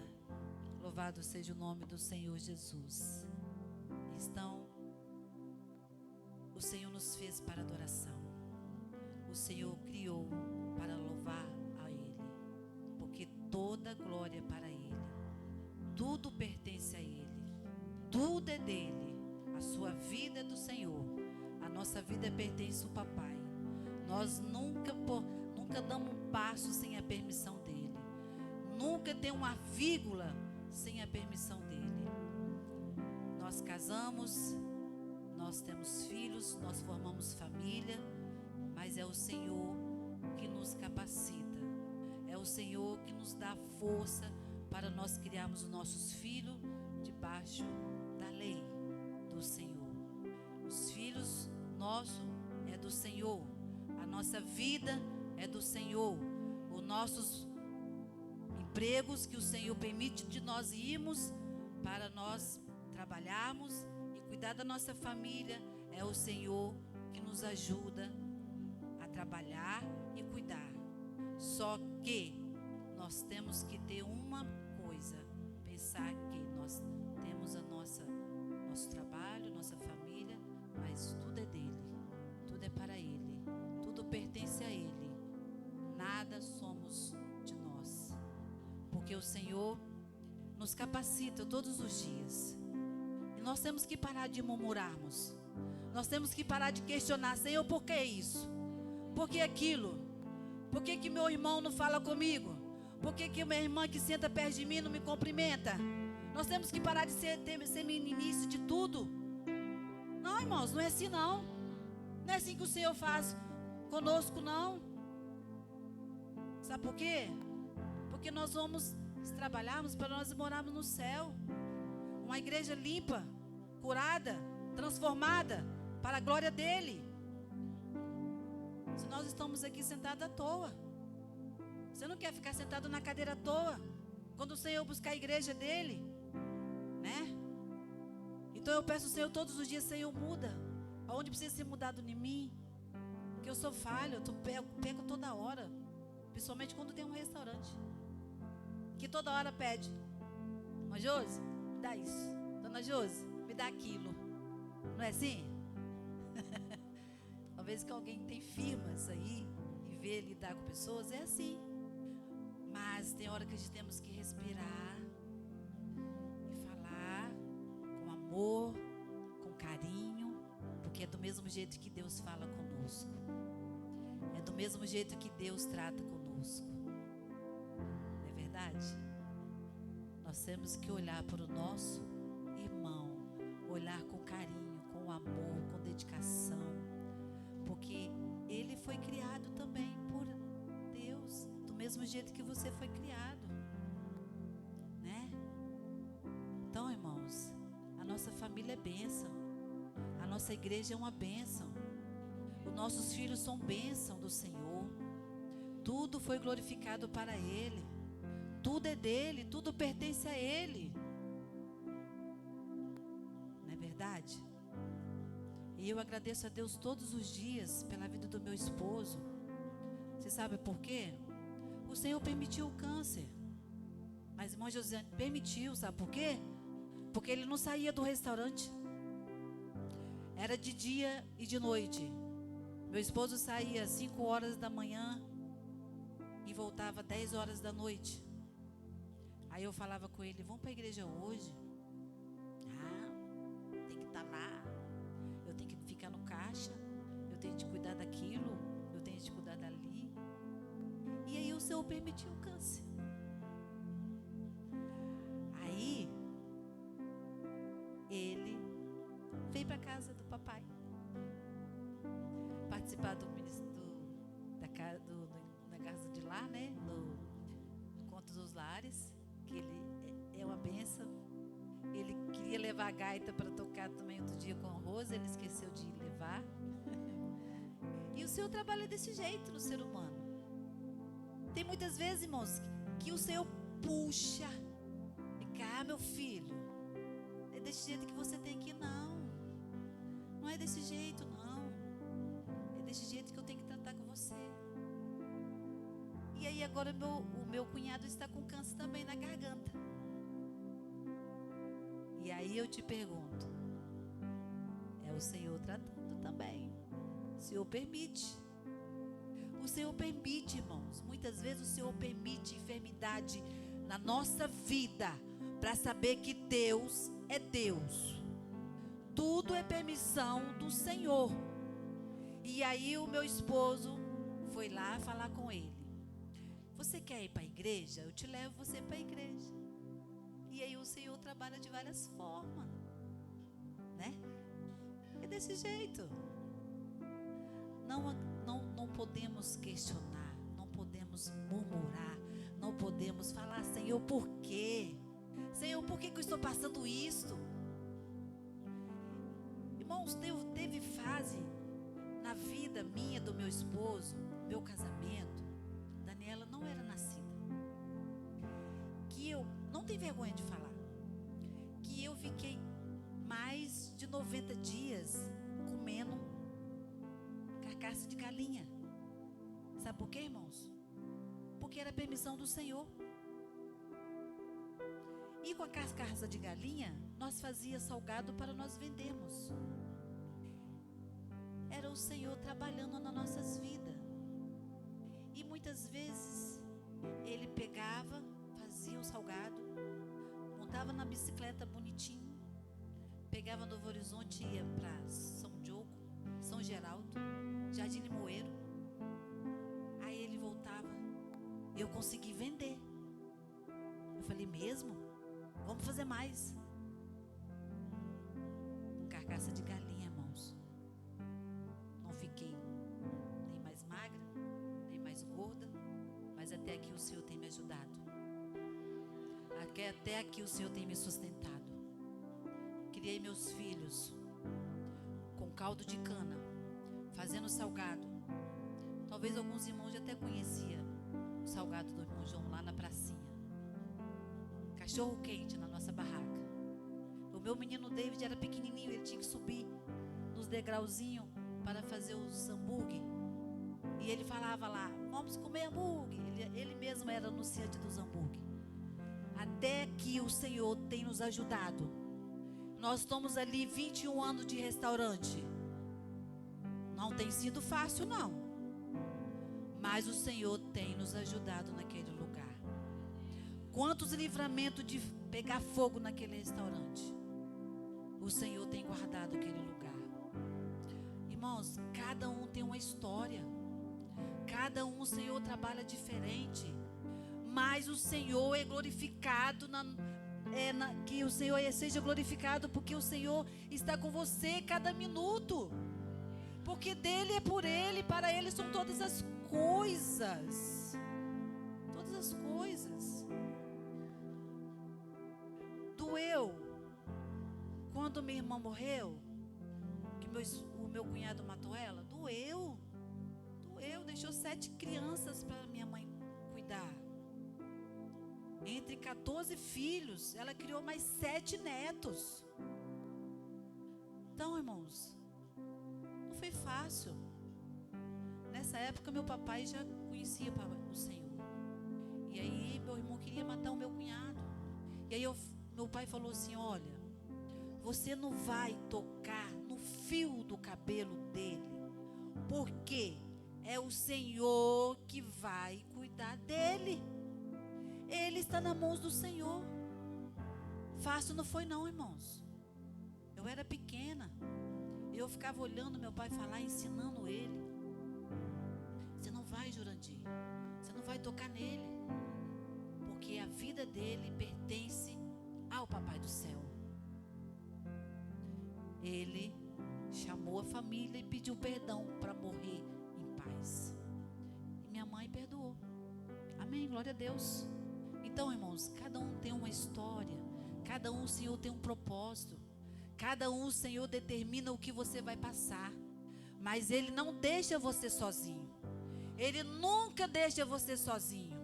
Louvado seja o nome do Senhor Jesus. O Senhor nos fez para adoração. O Senhor criou para louvar a Ele, porque toda glória é para Ele. Tudo pertence a Ele. Tudo é dele. A sua vida é do Senhor. A nossa vida pertence ao Papai. Nós nunca damos um passo sem a permissão dele. Nunca tem uma vírgula sem a permissão dele. Nós casamos, nós temos filhos, nós formamos família, mas é o Senhor que nos capacita. É o Senhor que nos dá força para nós criarmos os nossos filhos debaixo da lei do Senhor. Os filhos nossos é do Senhor. A nossa vida é do Senhor. Os nossos empregos que o Senhor permite de nós irmos para nós trabalharmos e cuidar da nossa família, é o Senhor que nos ajuda a trabalhar e cuidar. Só que nós temos que ter uma coisa, pensar que nós temos nosso trabalho, nossa família, mas tudo é dele, tudo é para ele, tudo pertence a ele, nada somos de nós, porque o Senhor nos capacita todos os dias, e nós temos que parar de murmurarmos, nós temos que parar de questionar: Senhor, por que isso? Por que aquilo? Por que que meu irmão não fala comigo? Por que que minha irmã que senta perto de mim não me cumprimenta? Nós temos que parar de ser início de tudo. Não, irmãos, não é assim não. Não é assim que o Senhor faz conosco, não. Sabe por quê? Porque nós vamos trabalharmos para nós morarmos no céu. Uma igreja limpa, curada, transformada para a glória dele. Se nós estamos aqui sentados à toa, você não quer ficar sentado na cadeira à toa, quando o Senhor buscar a igreja dele, né? Então eu peço ao Senhor todos os dias: Senhor, muda aonde precisa ser mudado em mim, porque eu sou falho, eu peco toda hora, principalmente quando tem um restaurante que toda hora pede: Dona Josi, me dá isso, Dona Josi, me dá aquilo. Não é assim? Talvez que alguém tem firmas aí e vê lidar com pessoas, é assim. Mas tem hora que a gente temos que respirar e falar com amor, com carinho, porque é do mesmo jeito que Deus fala conosco, é do mesmo jeito que Deus trata conosco. Não é verdade? Nós temos que olhar para o nosso irmão, olhar com carinho, com amor, com dedicação, porque ele foi criado também por Deus, do mesmo jeito que você foi criado, né? Então, irmãos, a nossa família é bênção, a nossa igreja é uma bênção, os nossos filhos são bênção do Senhor, tudo foi glorificado para Ele, tudo é dele, tudo pertence a Ele, não é verdade? E eu agradeço a Deus todos os dias pela vida do meu esposo. Você sabe por quê? O Senhor permitiu o câncer. Mas, irmã Josiane, permitiu, sabe por quê? Porque ele não saía do restaurante. Era de dia e de noite. Meu esposo saía às 5 horas da manhã e voltava às 10 horas da noite. Aí eu falava com ele: vamos para a igreja hoje? Ah, tem que estar lá. Eu tenho que ficar no caixa, eu tenho que cuidar daquilo, eu tenho que cuidar dali. E aí o Senhor permitiu o câncer. Aí ele veio para a casa do papai participar do da casa de lá, né? Do Contos dos Lares, que ele é uma bênção. Ele queria levar a gaita para tocar também outro dia com a Rosa, ele esqueceu de levar. E o Senhor trabalha desse jeito no ser humano. Tem muitas vezes, irmãos, que o Senhor puxa e cá, meu filho, é desse jeito que você tem que ir, não. Não é desse jeito, não. É desse jeito que eu tenho que tratar com você. E aí agora o meu cunhado está com câncer também na garganta. E aí eu te pergunto, é o Senhor tratando também. O Senhor permite. O Senhor permite, irmãos. Muitas vezes o Senhor permite enfermidade na nossa vida para saber que Deus é Deus. Tudo é permissão do Senhor. E aí o meu esposo foi lá falar com ele: você quer ir para a igreja? Eu te levo você para a igreja. E aí o Senhor trabalha de várias formas, né? É desse jeito. Não podemos questionar, não podemos murmurar, não podemos falar: Senhor, por quê? Senhor, por que eu estou passando isso? Irmãos, teve fase na vida minha, do meu esposo, meu casamento, Daniela não era nascida. Que eu, não tem vergonha de falar, que eu fiquei mais de 90 dias comendo carcaça de galinha. Sabe por quê, irmãos? Porque era permissão do Senhor. E com a carcaça de galinha, nós fazíamos salgado para nós vendermos. Era o Senhor trabalhando nas nossas vidas. E muitas vezes, Ele pegava, fazia o salgado, montava na bicicleta bonitinho, pegava Novo Horizonte e ia para São Diogo, São Geraldo, Jardim Limoeiro. Aí ele voltava, eu consegui vender. Eu falei, mesmo? Vamos fazer mais. Carcaça de galinha, irmãos. Não fiquei nem mais magra, nem mais gorda, mas até aqui o Senhor tem me ajudado. Até aqui o Senhor tem me sustentado. Criei meus filhos com caldo de cana, fazendo salgado. Talvez alguns irmãos já até conheciam o salgado do irmão João lá na pracinha. Cachorro quente na nossa barraca. O meu menino David era pequenininho, ele tinha que subir nos degrauzinhos para fazer os hambúrguer. E ele falava lá, vamos comer hambúrguer. Ele mesmo era anunciante dos hambúrguer. Até que o Senhor tem nos ajudado. Nós estamos ali 21 anos de restaurante. Não tem sido fácil, não. Mas o Senhor tem nos ajudado naquele lugar. Quantos livramentos de pegar fogo naquele restaurante. O Senhor tem guardado aquele lugar. Irmãos, cada um tem uma história. Cada um o Senhor trabalha diferente. Mas o Senhor é glorificado que o Senhor seja glorificado, porque o Senhor está com você cada minuto. Porque dele é por ele, para ele são todas as coisas. Todas as coisas. Doeu quando minha irmã morreu, que o meu cunhado matou ela. Doeu, deixou 7 crianças para minha mãe cuidar. Entre 14 filhos, ela criou mais 7 netos. Então, irmãos, não foi fácil. Nessa época, meu papai já conhecia o Senhor. E aí, meu irmão queria matar o meu cunhado. E aí, meu pai falou assim, olha, você não vai tocar no fio do cabelo dele, porque é o Senhor que vai cuidar dele. Ele está nas mãos do Senhor. Fácil não foi não, irmãos. Eu era pequena. Eu ficava olhando meu pai falar, ensinando ele. Você não vai, Jurandir. Você não vai tocar nele. Porque a vida dele pertence ao Papai do Céu. Ele chamou a família e pediu perdão para morrer em paz. E minha mãe perdoou. Amém, glória a Deus. Então, irmãos, cada um tem uma história. Cada um, o Senhor tem um propósito. Cada um, o Senhor determina o que você vai passar. Mas Ele não deixa você sozinho. Ele nunca deixa você sozinho.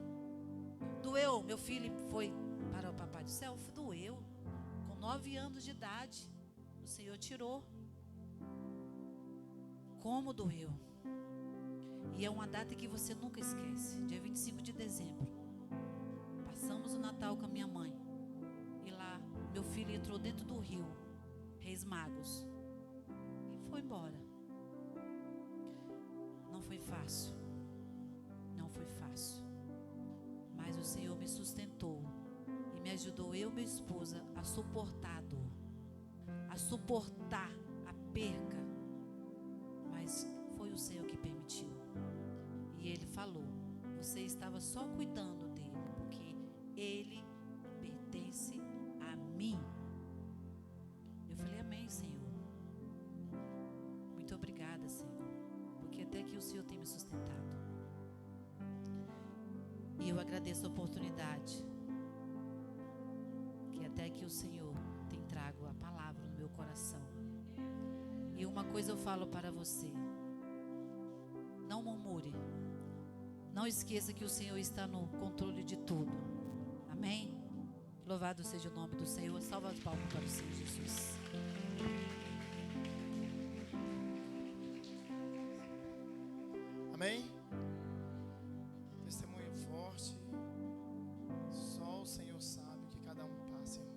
Doeu, meu filho foi para o Papai do Céu? Doeu. Com 9 anos de idade, o Senhor tirou. Como doeu. E é uma data que você nunca esquece. Dia 25 de dezembro. Passamos o Natal com a minha mãe. E lá, meu filho entrou dentro do rio Reis Magos e foi embora. Não foi fácil. Não foi fácil. Mas o Senhor me sustentou e me ajudou, eu e minha esposa, a suportar a dor, a suportar a perca. Mas foi o Senhor que permitiu. E Ele falou, você estava só cuidando dele, porque ele pertence a mim. Eu falei, amém, Senhor. Muito obrigada, Senhor, porque até aqui o Senhor tem me sustentado. E eu agradeço a oportunidade que até aqui o Senhor tem trago a palavra no meu coração. E uma coisa eu falo para você, Não murmure. Não esqueça que o Senhor está no controle de tudo. Amém? Louvado seja o nome do Senhor. Salva as palmas para o Senhor Jesus. Amém? Testemunho forte. Só o Senhor sabe o que cada um passa, irmão.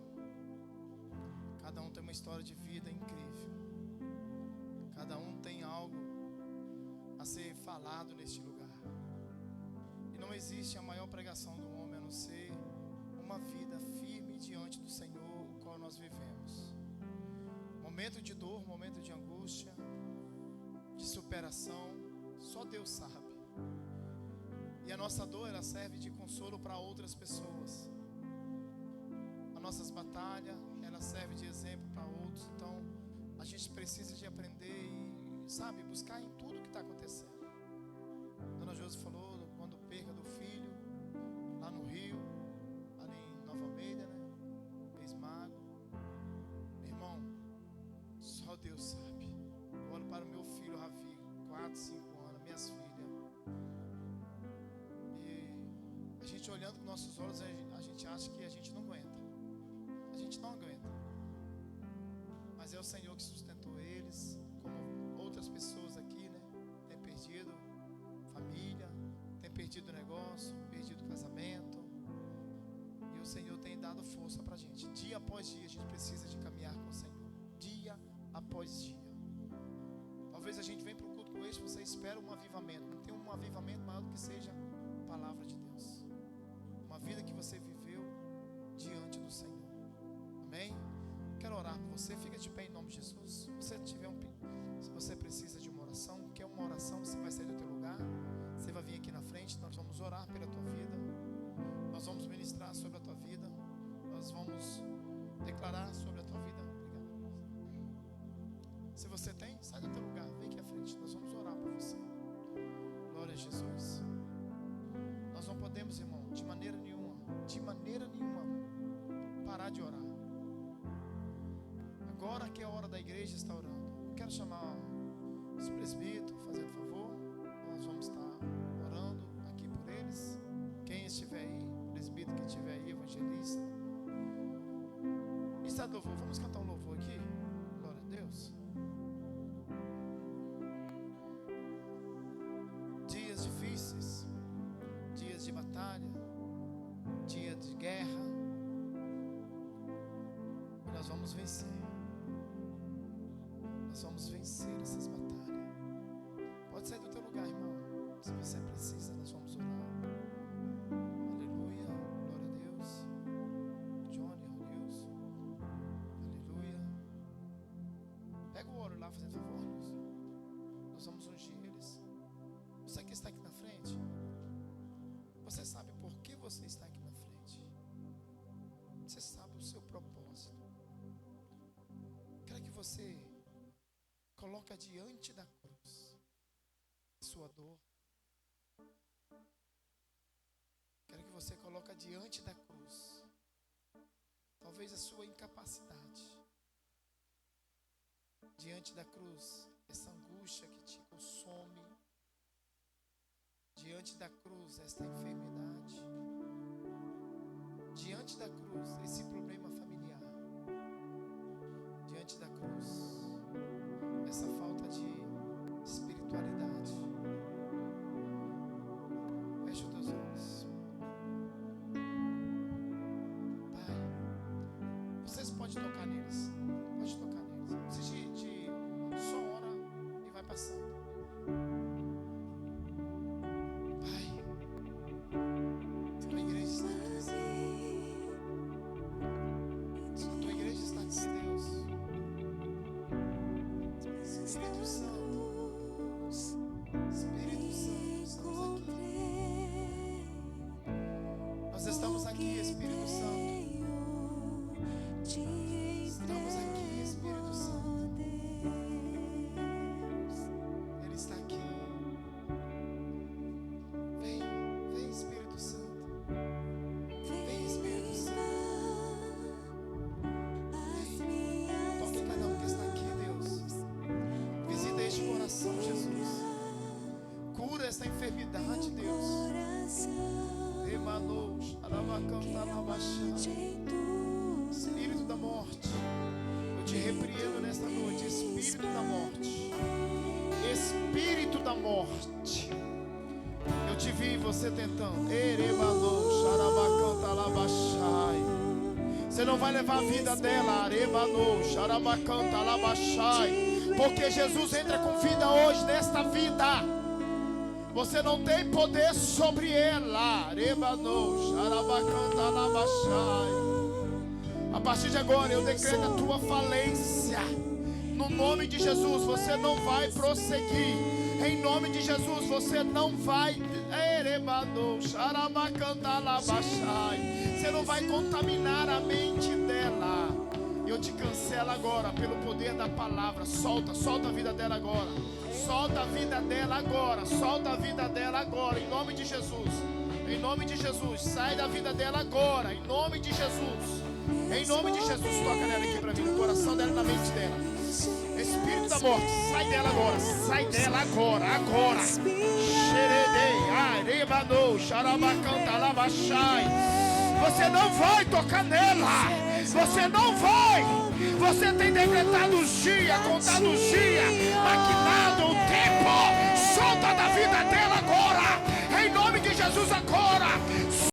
Cada um tem uma história de vida incrível. Cada um tem algo a ser falado neste lugar. E não existe a maior pregação do homem a não ser uma vida firme diante do Senhor, o qual nós vivemos. Momento de dor, momento de angústia, de superação, só Deus sabe. E a nossa dor, ela serve de consolo para outras pessoas. As nossas batalhas, ela serve de exemplo para outros. Então, a gente precisa de aprender e, sabe, buscar em tudo que está acontecendo. Dona Josi falou quando perca do filho, lá no Rio, ali em Nova Almeida, né? Ex-mago. Meu irmão, só Deus sabe. Eu olho para o meu filho Ravi, 4, 5 anos, minhas filhas. E a gente olhando com nossos olhos, a gente acha que a gente não aguenta. A gente não aguenta. Mas é o Senhor que sustentou eles, como outras pessoas aqui, né? Tem perdido família, tem perdido negócio, perdido casamento. E o Senhor tem dado força pra gente. Dia após dia a gente precisa de caminhar com o Senhor. Dia após dia. Talvez a gente venha para o culto com este, você espera um avivamento. Não tem um avivamento maior do que seja a palavra de Deus. Uma vida que você viveu diante do Senhor. Amém? Quero orar por você. Fica de pé em nome de Jesus. Se você tiver se você precisa de uma oração, quer uma oração, você vai sair do teu lugar. Você vai vir aqui na frente. Nós vamos orar pela tua vida. Nós vamos ministrar sobre a tua vida. Nós vamos declarar sobre a tua vida. Se você tem, sai do teu lugar, vem aqui à frente. Nós vamos orar por você. Glória a Jesus. Nós não podemos, irmão, de maneira nenhuma, parar de orar. Agora que é a hora da igreja estar orando. Eu quero chamar os presbíteros, fazendo favor. Nós vamos estar orando aqui por eles. Quem estiver aí, presbítero que estiver aí, evangelista. Está do louvor, vamos cantar um louvor aqui. Glória a Deus. Dias difíceis, dias de batalha, dia de guerra, e nós vamos vencer. Nós vamos vencer essas batalhas. Pode sair do teu lugar, irmão. Se você precisa, nós vamos orar. Aleluia, glória a Deus. Johnny, oh Deus. Aleluia. Pega o ouro lá, fazendo favor. Nós vamos ungir eles. Você que está aqui na frente, você sabe por que você está aqui na frente. Você sabe o seu propósito. Quero que você coloque diante da cruz a sua dor. Quero que você coloque diante da cruz talvez a sua incapacidade. Diante da cruz, essa angústia que te consome. Diante da cruz, esta enfermidade. Diante da cruz, esse problema familiar. Diante da cruz, essa falta de espiritualidade. Feche os teus olhos. Pai, vocês podem tocar neles. Pode tocar neles. Não precisa de só ora e vai passando. Espírito da morte, eu te repreendo nesta noite. Espírito da morte, espírito da morte, eu te vi você tentando. Você não vai levar a vida dela, porque Jesus entra com vida hoje nesta vida. Você não tem poder sobre ela. A partir de agora eu decreto a tua falência. No nome de Jesus, você não vai prosseguir. Em nome de Jesus, você não vai. Você não vai contaminar a mente dela. Eu te cancelo agora pelo poder da palavra. Solta a vida dela agora. Solta a vida dela agora. Solta a vida dela agora. Em nome de Jesus. Em nome de Jesus. Sai da vida dela agora. Em nome de Jesus. Em nome de Jesus. Toca nela aqui para mim. No coração dela e na mente dela. Espírito da morte. Sai dela agora. Sai dela agora. Agora. Você não vai tocar nela. Você não vai. Você tem decretado os dias, contado os dias, maquinado o tempo. Solta da vida dela agora. Em nome de Jesus agora.